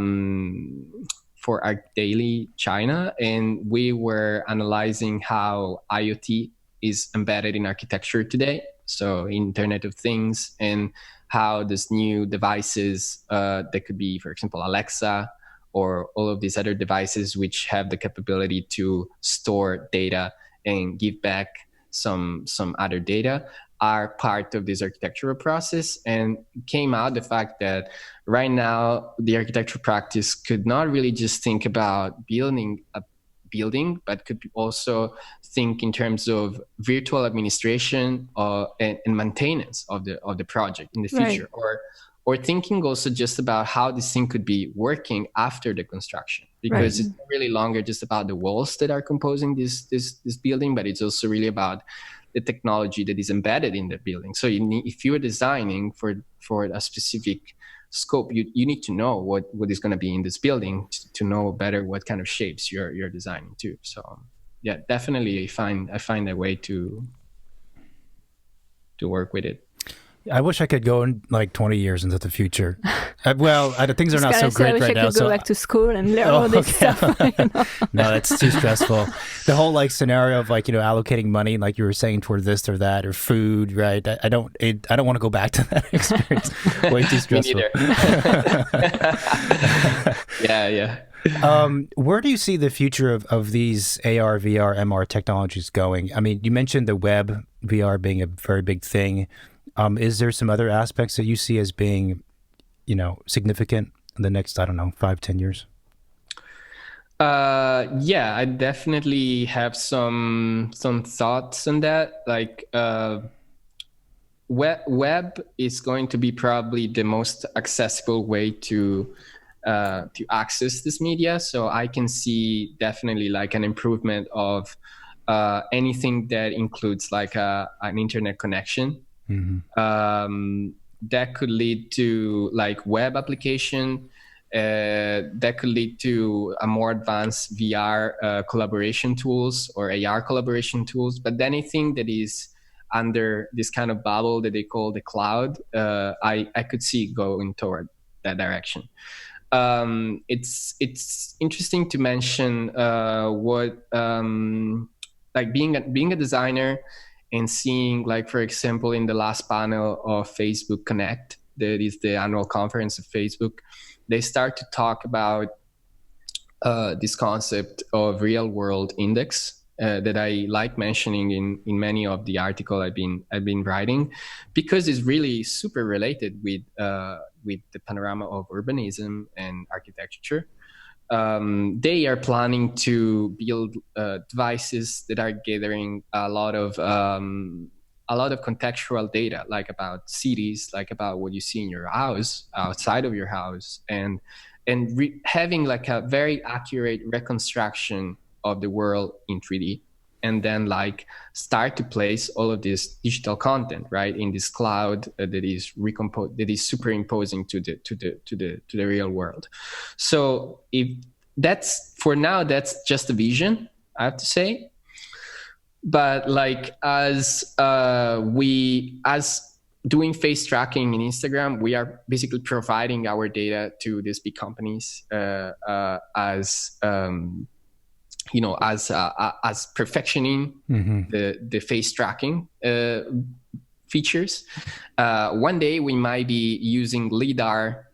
Daily China, and we were analyzing how IoT is embedded in architecture today. So Internet of Things, and how these new devices that could be, for example, Alexa, or all of these other devices which have the capability to store data and give back some other data, are part of this architectural process. And came out the fact that right now the architecture practice could not really just think about building a building, but could also think in terms of virtual administration and maintenance of the project in the future. Right. Or thinking also just about how this thing could be working after the construction, because it's not really longer just about the walls that are composing this building, but it's also really about the technology that is embedded in the building. So if you're designing for a specific scope, you need to know what is going to be in this building to know better what kind of shapes you're designing too. So yeah, definitely I find a way to work with it. I wish I could go in like 20 years into the future. Things are not so great right now. I wish I could go back to school and learn all this stuff. No, that's too stressful. The whole like scenario of like, allocating money, like you were saying, toward this or that or food, right? I don't want to go back to that experience. Way too stressful. Me neither. Yeah. Where do you see the future of these AR, VR, MR technologies going? I mean, you mentioned the web VR being a very big thing. Is there some other aspects that you see as being, significant in the next, 5-10 years? Yeah, I definitely have some thoughts on that. Like, web is going to be probably the most accessible way to access this media. So I can see definitely like an improvement of anything that includes like an internet connection. That could lead to like web application, that could lead to a more advanced VR collaboration tools or AR collaboration tools. But anything that is under this kind of bubble that they call the cloud, I could see going toward that direction. It's interesting to mention what like being a designer and seeing, like, for example, in the last panel of Facebook Connect, that is the annual conference of Facebook, they start to talk about this concept of real world index that I like mentioning in many of the articles I've been writing, because it's really super related with the panorama of urbanism and architecture. They are planning to build devices that are gathering a lot of contextual data, like about cities, like about what you see in your house, outside of your house, and having like a very accurate reconstruction of the world in 3D, and then like start to place all of this digital content right in this cloud that is superimposing to the real world. So if that's, for now, that's just a vision, I have to say. But like as doing face tracking in Instagram, we are basically providing our data to these big companies as perfectioning the face tracking features. One day we might be using lidar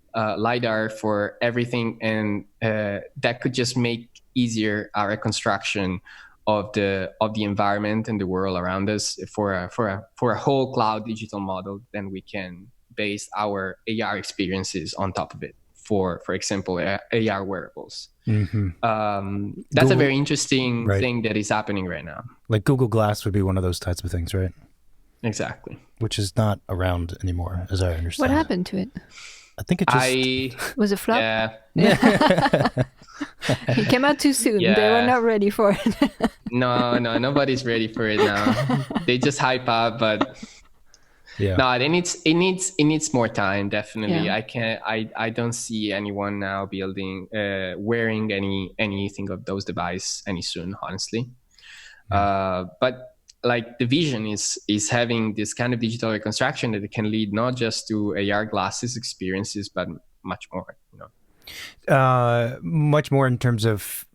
for everything, and that could just make easier our reconstruction of the environment and the world around us for a whole cloud digital model. Then we can base our AR experiences on top of it. For example, AR wearables. That's a very interesting thing that is happening right now. Like Google Glass would be one of those types of things, right? Exactly. which is not around anymore, as I understand. What happened to it? I think it just was a flop. Yeah. It came out too soon. Yeah. They were not ready for it. No, nobody's ready for it now. They just hype up, but no, it needs more time. Definitely, Yeah. I don't see anyone now building, wearing anything of those devices any soon, honestly. But like the vision is having this kind of digital reconstruction that can lead not just to AR glasses experiences, but much more. Much more in terms of,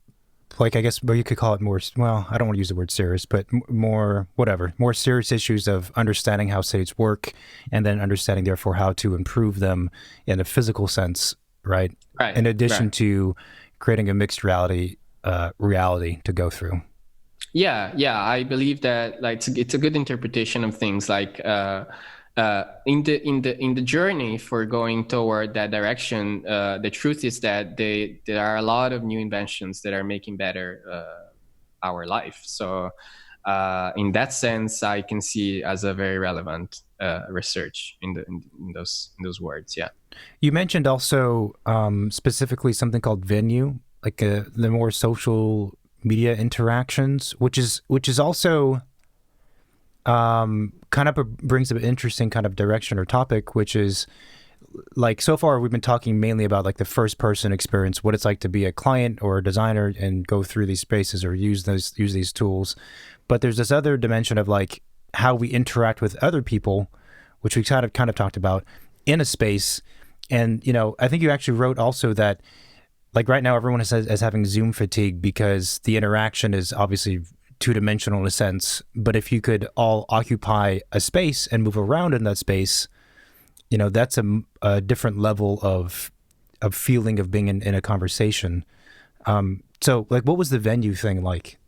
like, I guess, well, you could call it more, well, I don't want to use the word serious, but more serious issues of understanding how cities work, and then understanding, therefore, how to improve them in a physical sense, right? In addition to creating a mixed reality to go through. Yeah, I believe that like it's a good interpretation of things. Like in the journey for going toward that direction, the truth is that there are a lot of new inventions that are making better our life. So in that sense, I can see as a very relevant research in those words. Yeah. You mentioned also specifically something called venue, like the more social media interactions, which is also kind of brings up an interesting kind of direction or topic, which is, like, so far we've been talking mainly about like the first person experience, what it's like to be a client or a designer and go through these spaces or use these tools. But there's this other dimension of like how we interact with other people, which we kind of talked about in a space. And, I think you actually wrote also that, like, right now everyone is having Zoom fatigue because the interaction is obviously two-dimensional in a sense. But if you could all occupy a space and move around in that space, that's a different level of feeling of being in a conversation. So, like, what was the venue thing like?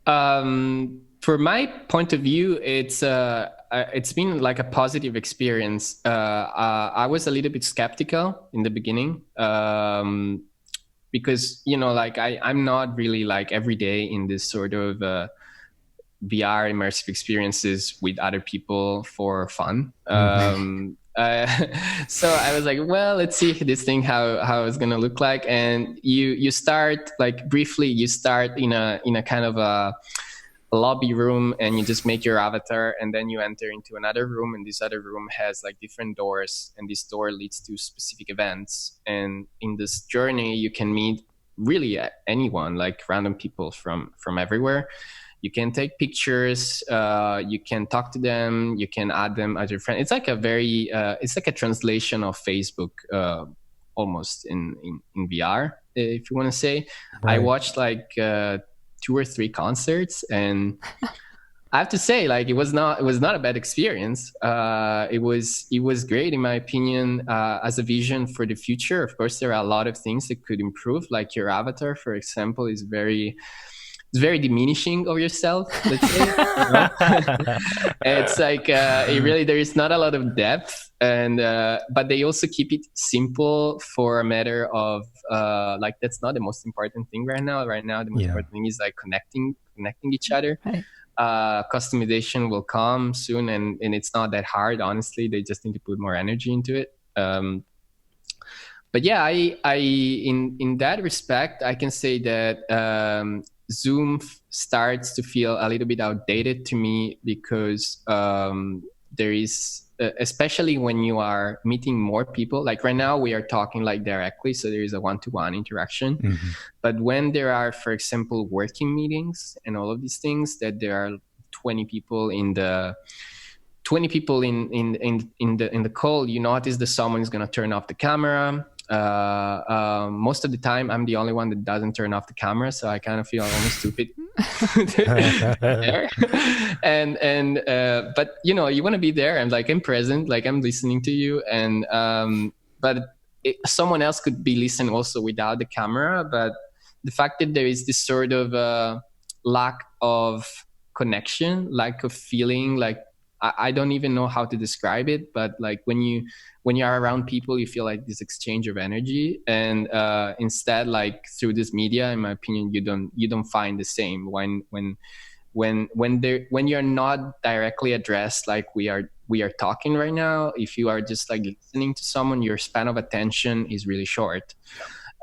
For my point of view, it's been like a positive experience. I was a little bit skeptical in the beginning because like I'm not really like every day in this sort of VR immersive experiences with other people for fun. So I was like, well, let's see this thing how it's gonna look like. And you start like briefly. You start in a kind of a lobby room, and you just make your avatar, and then you enter into another room, and this other room has like different doors, and this door leads to specific events. And in this journey, you can meet really anyone, like random people from everywhere. You can take pictures, you can talk to them, you can add them as your friend. It's like it's like a translation of Facebook, almost in VR, if you want to say. Right. I watched like 2 or 3 concerts, and I have to say, like, it was not a bad experience. It was great in my opinion, as a vision for the future. Of course, there are a lot of things that could improve, like your avatar, for example, is very diminishing of yourself, let's say. It's like there is not a lot of depth, and but they also keep it simple for a matter of like that's not the most important thing right now. Right now, the most important thing is like connecting each other. Right. Customization will come soon, and it's not that hard. Honestly, they just need to put more energy into it. But yeah, I in that respect, I can say that Zoom starts to feel a little bit outdated to me, because there is, especially when you are meeting more people, like right now we are talking like directly, so there is a one-to-one interaction. Mm-hmm. But when there are, for example, working meetings and all of these things, that there are 20 people in the call, you notice that someone is going to turn off the camera. Most of the time I'm the only one that doesn't turn off the camera, so I kind of feel almost stupid there. and but you want to be there, and like I'm present, like I'm listening to you, and but someone else could be listening also without the camera. But the fact that there is this sort of lack of connection, lack of feeling, like I don't even know how to describe it, but like when you are around people, you feel like this exchange of energy, and instead, like through this media, in my opinion, you don't find the same when when you're not directly addressed like we are talking right now, if you are just like listening to someone, your span of attention is really short.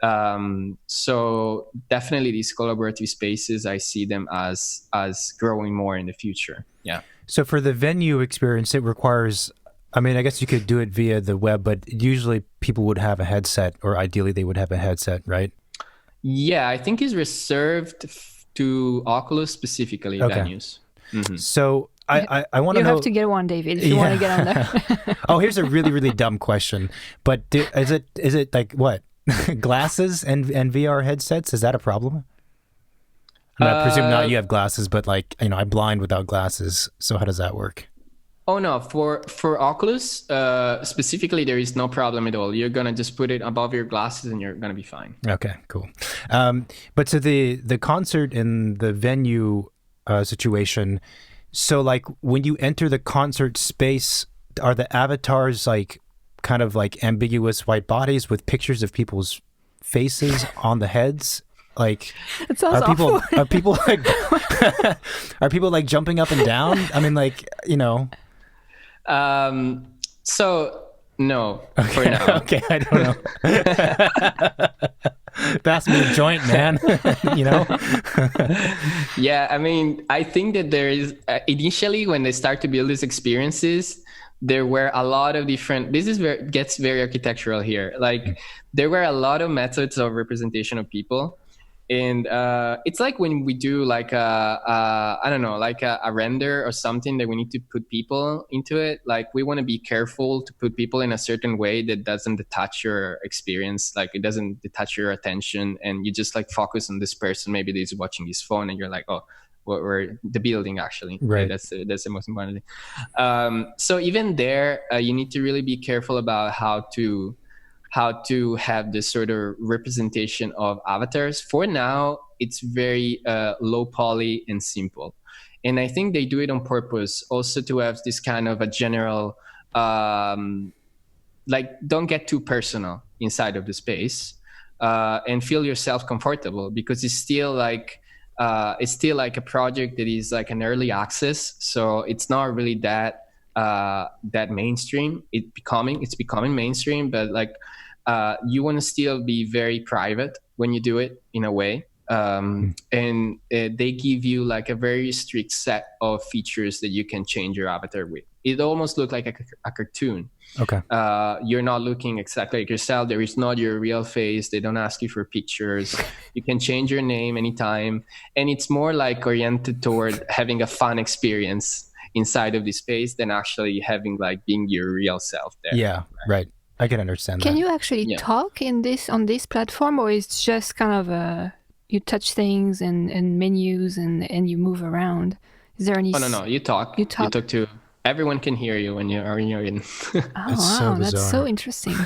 So definitely these collaborative spaces, I see them as growing more in the future. Yeah. So for the venue experience, it requires, I mean, I guess you could do it via the web, but usually people would have a headset, or ideally they would have a headset, right? Yeah, I think it's reserved to Oculus specifically venues. Mm-hmm. So I want to know. You have to get one, David, if you want to get on there. Oh, here's a really, really dumb question. But is it like what? Glasses and VR headsets? Is that a problem? I presume not. You have glasses, but like, I'm blind without glasses. So how does that work? Oh no, for Oculus specifically, there is no problem at all. You're gonna just put it above your glasses, and you're gonna be fine. Okay, cool. But so the concert and the venue situation. So like when you enter the concert space, are the avatars like kind of like ambiguous white bodies with pictures of people's faces on the heads? Like, it sounds awful. Are people like are people like jumping up and down? I mean, like, So no, okay, for now. Okay, I don't know. Pass me a joint, man. Yeah, I mean, I think that there is initially when they start to build these experiences, there were a lot of different. This is where it gets very architectural here. Like there were a lot of methods of representation of people. And it's like when we do like I don't know, like a render or something that we need to put people into it. Like we want to be careful to put people in a certain way that doesn't detach your experience. Like it doesn't detach your attention, and you just like focus on this person. Maybe they's watching his phone, and you're like, oh, we're the building actually. Right. That's the most important thing. So even there, you need to really be careful about how to have this sort of representation of avatars. For now, it's very low poly and simple. And I think they do it on purpose also to have this kind of a general, like don't get too personal inside of the space and feel yourself comfortable, because it's still like a project that is like an early access. So it's not really that mainstream. It's becoming mainstream, but like you want to still be very private when you do it in a way. And they give you like a very strict set of features that you can change your avatar with. It almost looks like a cartoon. Okay. You're not looking exactly like yourself. There is not your real face. They don't ask you for pictures. You can change your name anytime. And it's more like oriented toward having a fun experience inside of this space than actually having like being your real self there. Yeah, right. I can understand that. Can you actually talk on this platform, or it's just kind of you touch things and menus and you move around? Is there any? Oh no, you talk. You talk to everyone. Can hear you when you're in. Oh wow, that's so interesting.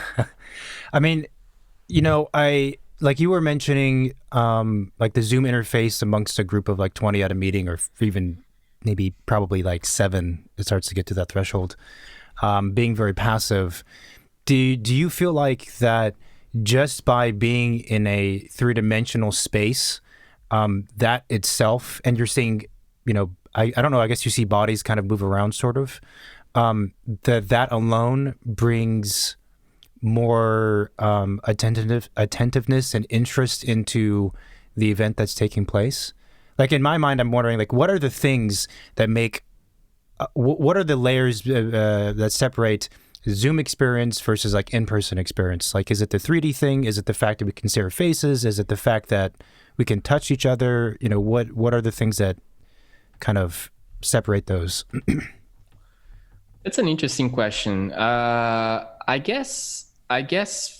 I mean, I like you were mentioning like the Zoom interface amongst a group of like 20 at a meeting, or even maybe probably like 7. It starts to get to that threshold. Being very passive. Do you feel like that just by being in a 3-dimensional space, that itself, and you're seeing, I don't know, I guess you see bodies kind of move around sort of, that alone brings more attentiveness and interest into the event that's taking place? Like in my mind, I'm wondering, like, what are the things that make, what are the layers that separate Zoom experience versus like in-person experience? Like, is it the 3D thing? Is it the fact that we can see our faces? Is it the fact that we can touch each other? What are the things that kind of separate those? That's an interesting question. I guess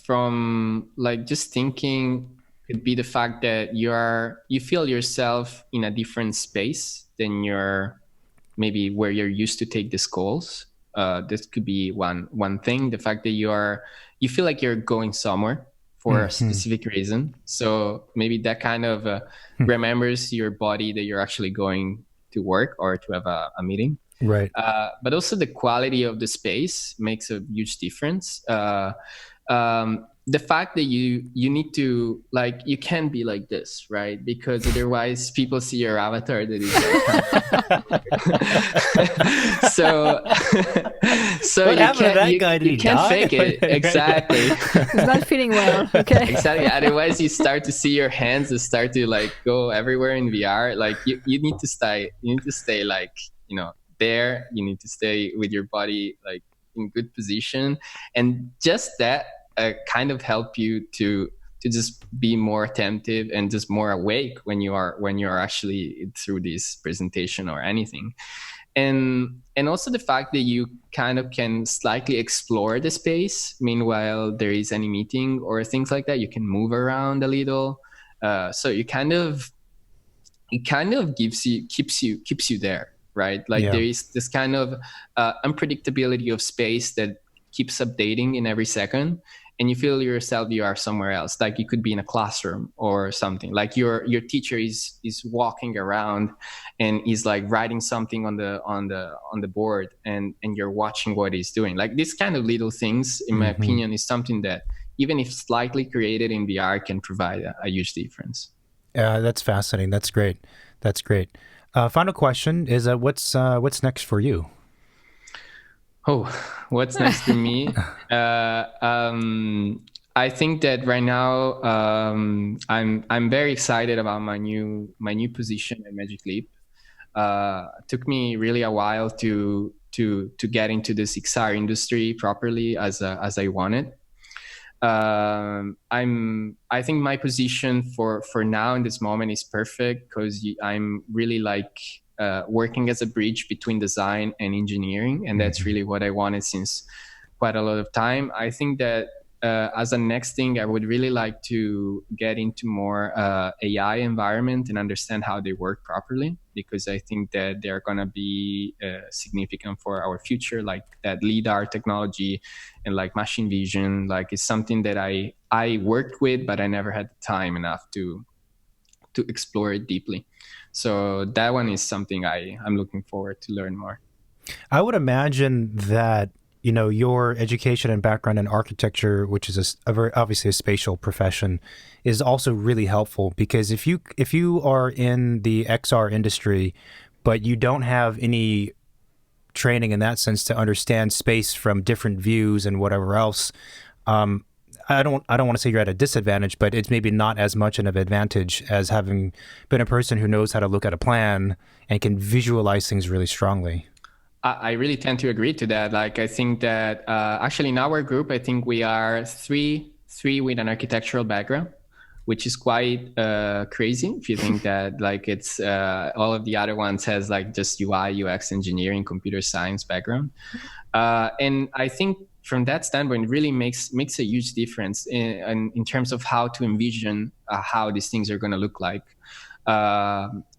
from like just thinking, could be the fact that you feel yourself in a different space than maybe where you're used to take these calls. This could be one thing. The fact that you feel like you're going somewhere for a specific reason. So maybe that kind of remembers your body that you're actually going to work or to have a meeting. Right. But also the quality of the space makes a huge difference. the fact that you need to, like, you can't be like this, right? Because otherwise people see your avatar that is like, so what happened to that guy? Did you can't fake it. Exactly. He's not feeling well. Okay. Exactly. Otherwise you start to see your hands and start to like go everywhere in VR. Like you need to stay like, you know, there. You need to stay with your body like in good position, and just that kind of help you to just be more attentive and just more awake when you're actually through this presentation or anything. And also the fact that you kind of can slightly explore the space meanwhile there is any meeting or things like that. You can move around a little, so it kind of keeps you there, right? Like there is this kind of unpredictability of space that keeps updating in every second, and you feel yourself you are somewhere else. Like you could be in a classroom or something. Like your teacher is walking around and is like writing something on the board, and you're watching what he's doing. Like these kind of little things, in my opinion, is something that even if slightly created in VR can provide a huge difference. That's fascinating. That's great. Final question is, what's next for you? Oh, what's next for me? I think that right now I'm very excited about my new position at Magic Leap. It took me really a while to get into this XR industry properly as I wanted. I think my position for now in this moment is perfect because I'm really like working as a bridge between design and engineering, and that's really what I wanted since quite a lot of time. I think that as a next thing, I would really like to get into more AI environment and understand how they work properly, because I think that they're going to be significant for our future, like that LiDAR technology and like machine vision. Like it's something that I worked with, but I never had the time enough to explore it deeply. So that one is something I'm looking forward to learn more. I would imagine that, you know, your education and background in architecture, which is a very obviously a spatial profession, is also really helpful, because if you are in the XR industry, but you don't have any training in that sense to understand space from different views and whatever else, I don't want to say you're at a disadvantage, but it's maybe not as much of an advantage as having been a person who knows how to look at a plan and can visualize things really strongly. I really tend to agree to that. Like, I think that actually in our group, I think we are three with an architectural background, which is quite crazy if you think that like it's all of the other ones has like just UI, UX engineering, computer science background. And I think from that standpoint, it really makes a huge difference in terms of how to envision how these things are going to look like.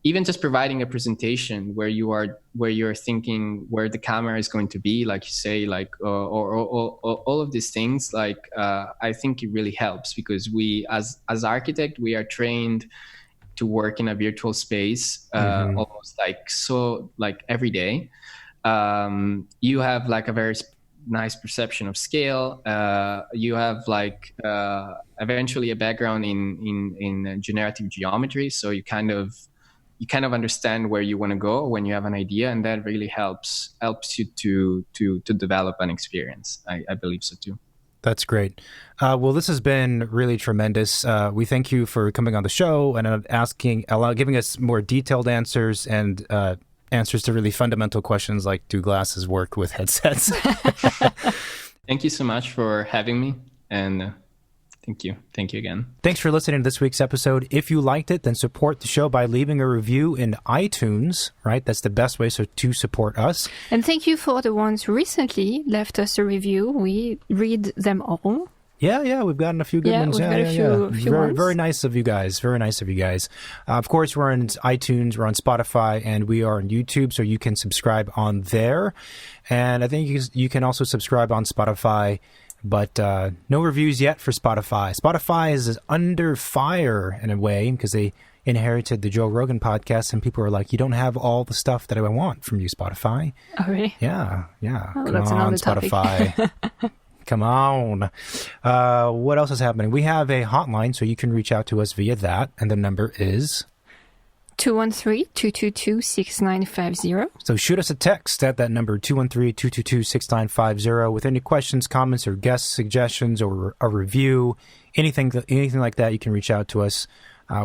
Even just providing a presentation where you're thinking where the camera is going to be, like you say, like or all of these things, like I think it really helps, because we as architect, we are trained to work in a virtual space almost like every day. You have like a very nice perception of scale. You have like eventually a background in generative geometry, so you kind of understand where you want to go when you have an idea, and that really helps you to develop an experience. I believe so too. That's great. Well, this has been really tremendous. We thank you for coming on the show and giving us more detailed answers and answers to really fundamental questions like, do glasses work with headsets? Thank you so much for having me, and thank you again. Thanks for listening to this week's episode. If you liked it, then support the show by leaving a review in iTunes, right? That's the best way to support us. And thank you for the ones who recently left us a review. We read them all. Yeah, we've gotten a few good ones. Very nice of you guys. Very nice of you guys. Of course, we're on iTunes, we're on Spotify, and we are on YouTube, so you can subscribe on there. And I think you can also subscribe on Spotify, but no reviews yet for Spotify. Spotify is under fire in a way because they inherited the Joe Rogan podcast, and people are like, you don't have all the stuff that I want from you, Spotify. Oh, really? Yeah. Oh, Come that's on, another Spotify. Come on. What else is happening? We have a hotline, so you can reach out to us via that, and the number is 213-222-6950. So shoot us a text at that number, 213-222-6950, with any questions, comments, or guest suggestions, or a review, anything like that. You can reach out to us.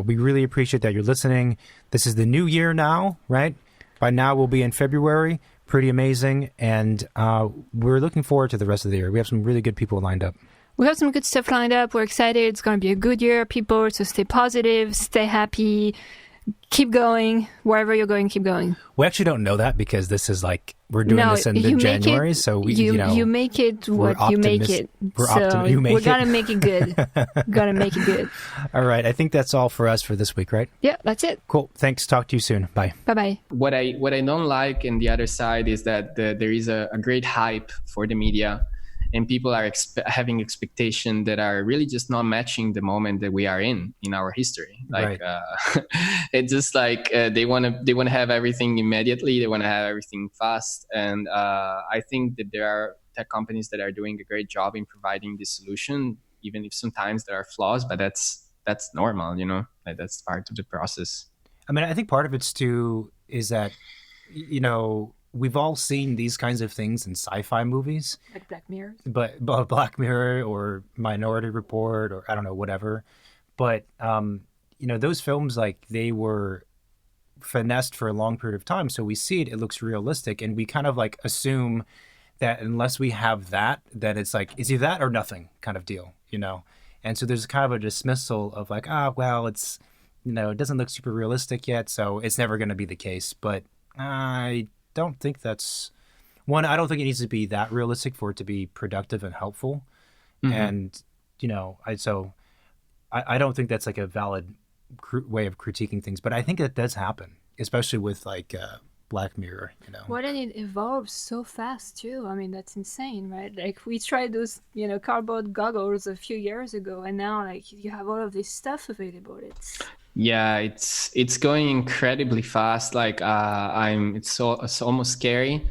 We really appreciate that you're listening. This is the new year now, right? By now we'll be in February. Pretty amazing, and we're looking forward to the rest of the year. We have some really good people lined up. We have some good stuff lined up. We're excited. It's going to be a good year, people. So stay positive, stay happy. Keep going. Wherever you're going, keep going. We actually don't know that because this is like, we're doing this in mid-January, so you make it what you make it. We're going to make it good. Going to make it good. All right. I think that's all for us for this week, right? Yeah, that's it. Cool. Thanks. Talk to you soon. Bye. Bye-bye. What I don't like in the other side is that there is a great hype for the media, and people are having expectations that are really just not matching the moment that we are in our history. Like, right. It's just like they want to have everything immediately. They want to have everything fast. And I think that there are tech companies that are doing a great job in providing this solution, even if sometimes there are flaws. But that's normal, like that's part of the process. I mean, I think part of it's too is that we've all seen these kinds of things in sci-fi movies. Like Black Mirror. But Black Mirror or Minority Report or I don't know, whatever. But, those films, like, they were finessed for a long period of time. So we see it looks realistic. And we kind of, like, assume that unless we have that it's like, it's either that or nothing kind of deal, And so there's kind of a dismissal of like, well, it's, it doesn't look super realistic yet. So it's never going to be the case. But I don't think that's one. I don't think it needs to be that realistic for it to be productive and helpful. Mm-hmm. And I don't think that's like a valid way of critiquing things. But I think it does happen, especially with like Black Mirror. Well, and it evolves so fast too. I mean, that's insane, right? Like we tried those cardboard goggles a few years ago, and now like you have all of this stuff available. Yeah, it's going incredibly fast. Like it's almost scary.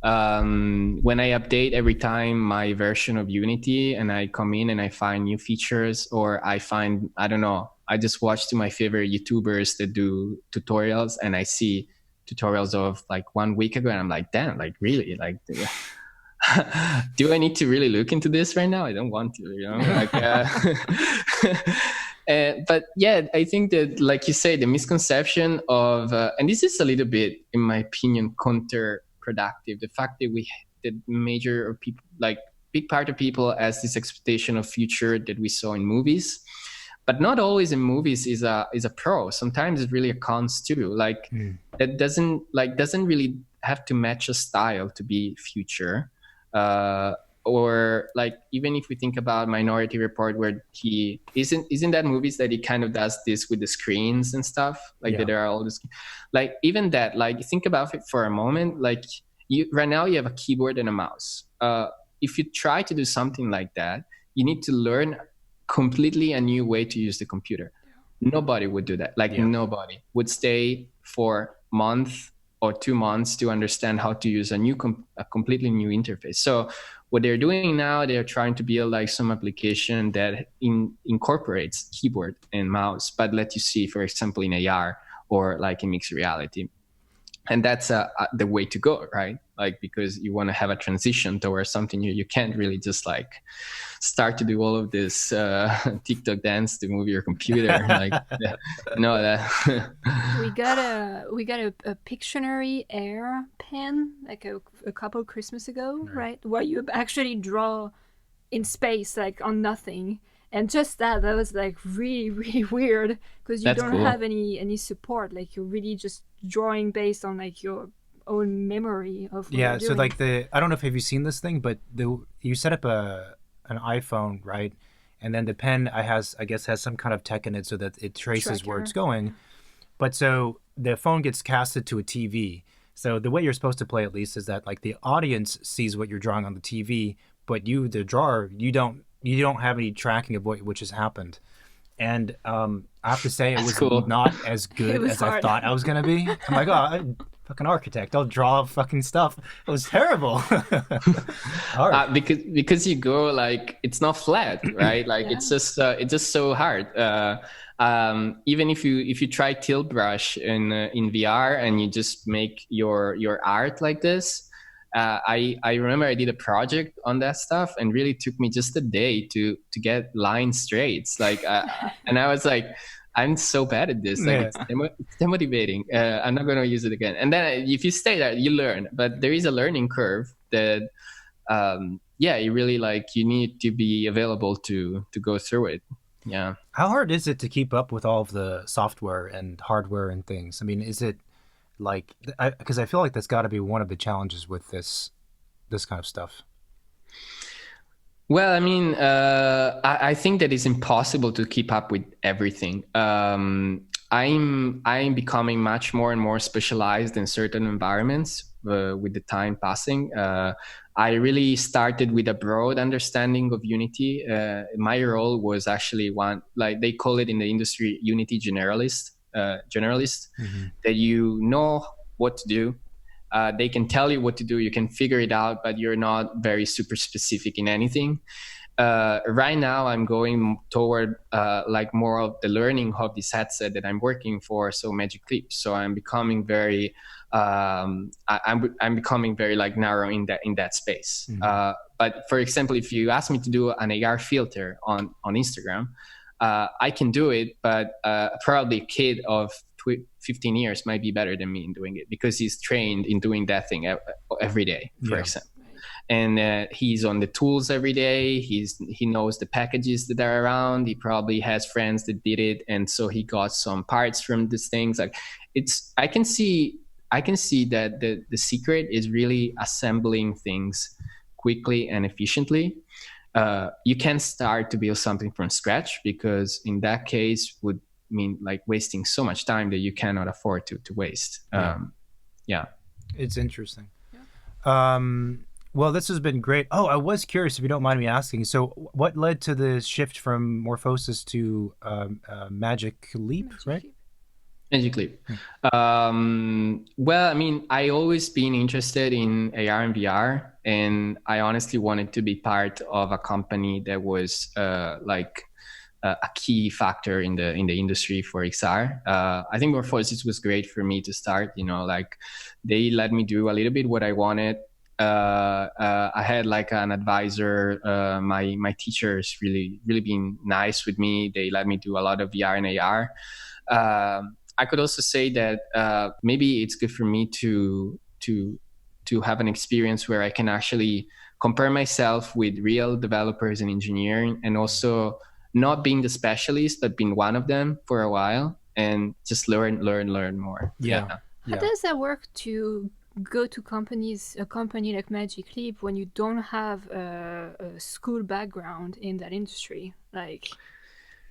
When I update every time my version of Unity and I come in and I find new features, or I find, I don't know, I just watch to my favorite YouTubers that do tutorials and I see tutorials of like 1 week ago and I'm like, damn, like really, like do I need to really look into this right now? I don't want to, like but yeah, I think that, like you say, the misconception of, and this is a little bit, in my opinion, counterproductive. The fact that major of people, like big part of people, has this expectation of future that we saw in movies, but not always in movies is a pro. Sometimes it's really a cons too. Like that doesn't really have to match a style to be future. Or like, even if we think about Minority Report, where he isn't that movies that he kind of does this with the screens and stuff, like that there are all this, like even that, like think about it for a moment, like right now you have a keyboard and a mouse. If you try to do something like that, you need to learn completely a new way to use the computer. Nobody would do that. Like nobody would stay for a month or 2 months to understand how to use a completely new interface. So what they're doing now, they're trying to build like some application that incorporates keyboard and mouse, but let you see, for example, in AR or like in mixed reality. And that's the way to go, right? Like, because you want to have a transition towards something new. You can't really just like start to do all of this TikTok dance to move your computer. Like, no, that. we got a Pictionary Air pen like a couple of Christmas ago, right? Where you actually draw in space, like on nothing. And just that was like really, really weird because you don't have any support. Like you're really just drawing based on like your own memory of what you're doing. So like I don't know if have you seen this thing, but you set up an iPhone, right? And then the pen I guess has some kind of tech in it so that it traces where it's going. But so the phone gets casted to a TV. So the way you're supposed to play, at least, is that like the audience sees what you're drawing on the TV, but you, the drawer, you don't have any tracking of which has happened. And I have to say, it was not as good as I thought I was going to be. I'm like, fucking architect. I'll draw fucking stuff. It was terrible. Because you go like it's not flat, right? Like it's just so hard. Even if you try tilt brush in VR and you just make your art like this. I remember I did a project on that stuff and really took me just a day to get line straights. Like, and I was like, I'm so bad at this. Like, it's demotivating. I'm not going to use it again. And then if you stay there, you learn. But there is a learning curve that, you really like, you need to be available to go through it. Yeah. How hard is it to keep up with all of the software and hardware and things? I mean, is it like, because I feel like that's got to be one of the challenges with this kind of stuff. Well, I mean, I think that it's impossible to keep up with everything. I'm becoming much more and more specialized in certain environments with the time passing. I really started with a broad understanding of Unity. My role was actually one, like they call it in the industry, Unity generalist, that you know what to do. They can tell you what to do. You can figure it out, but you're not very super specific in anything. Right now, I'm going toward like more of the learning of this headset that I'm working for. So Magic Leap. So I'm becoming very, I'm becoming very like narrow in that space. But for example, if you ask me to do an AR filter on Instagram, I can do it, but probably a kid of 15 years might be better than me in doing it because he's trained in doing that thing every day, for example. And he's on the tools every day. He knows the packages that are around. He probably has friends that did it, and so he got some parts from these things. Like I can see that the secret is really assembling things quickly and efficiently. You can start to build something from scratch because in that case would mean like wasting so much time that you cannot afford to waste. It's interesting. Well, this has been great. Oh, I was curious, if you don't mind me asking, so what led to the shift from Morphosis to Magic Leap, right? Magic Leap. Well, I mean, I always been interested in AR and VR, and I honestly wanted to be part of a company that was like a key factor in the industry for XR. I think Morphosis was great for me to start. You know, like they let me do a little bit what I wanted. I had like an advisor. My teachers really been nice with me. They let me do a lot of VR and AR. I could also say that maybe it's good for me to have an experience where I can actually compare myself with real developers and engineering, and also not being the specialist, but being one of them for a while and just learn more. Yeah. How does that work to go to a company like Magic Leap when you don't have a school background in that industry? Like,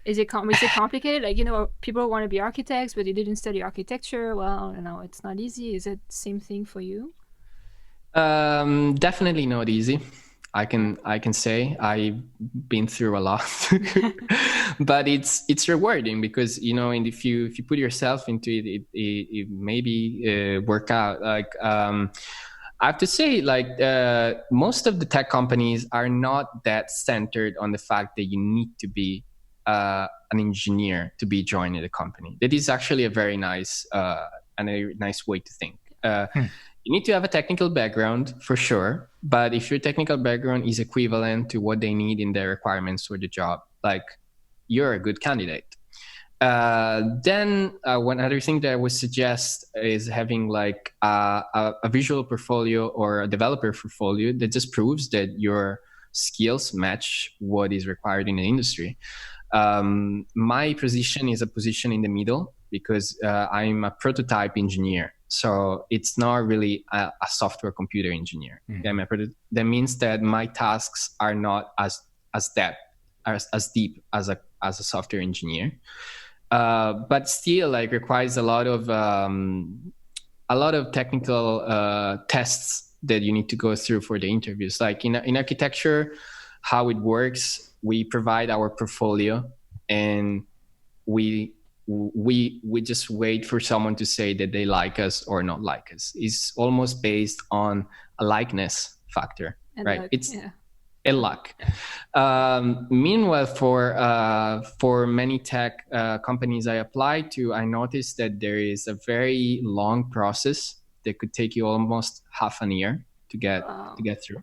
is it complicated? Like, people want to be architects, but they didn't study architecture. Well, it's not easy. Is it the same thing for you? Definitely not easy. I can say I've been through a lot, but it's rewarding because and if you put yourself into it maybe work out. Like I have to say, like most of the tech companies are not that centered on the fact that you need to be an engineer to be joining the company. That is actually a very nice and a nice way to think. You need to have a technical background for sure, but if your technical background is equivalent to what they need in their requirements for the job, like you're a good candidate. Then one other thing that I would suggest is having like a visual portfolio or a developer portfolio that just proves that your skills match what is required in the industry. My position is a position in the middle because I'm a prototype engineer. So it's not really a software computer engineer. That means that my tasks are not as deep as a software engineer, but still like requires a lot of technical tests that you need to go through for the interviews. Like in architecture, how it works, we provide our portfolio and we we just wait for someone to say that they like us or not like us. It's almost based on a likeness factor, and right? luck, It's a luck. Meanwhile, for many tech companies I applied to, I noticed that there is a very long process that could take you almost half a year to get through.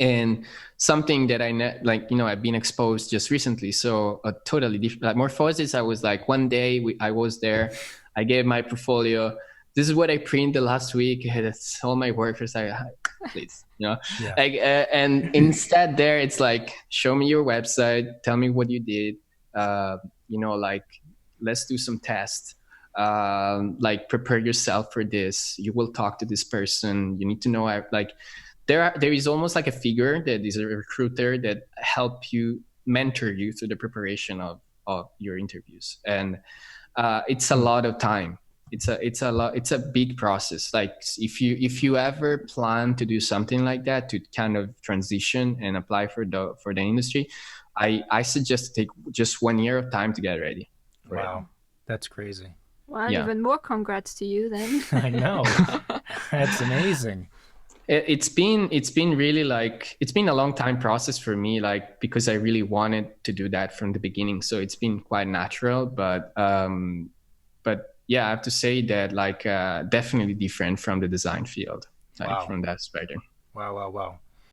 And something that I've been exposed just recently. So a totally different, like Morphosis, I was like, one day I was there, I gave my portfolio. This is what I printed last week. That's all my workers. Please, and instead there, it's like, show me your website, tell me what you did. Let's do some tests. Prepare yourself for this. You will talk to this person. You need to know, there is almost like a figure that is a recruiter that help you, mentor you through the preparation of your interviews. And it's a lot of time. It's a big process. Like if you ever plan to do something like that, to kind of transition and apply for the industry, I suggest take just 1 year of time to get ready. Wow. That's crazy. Well, even more congrats to you then. I know. That's amazing. It's been really it's been a long time process for me, because I really wanted to do that from the beginning. So it's been quite natural, but yeah, I have to say that definitely different from the design field, from that perspective. Wow.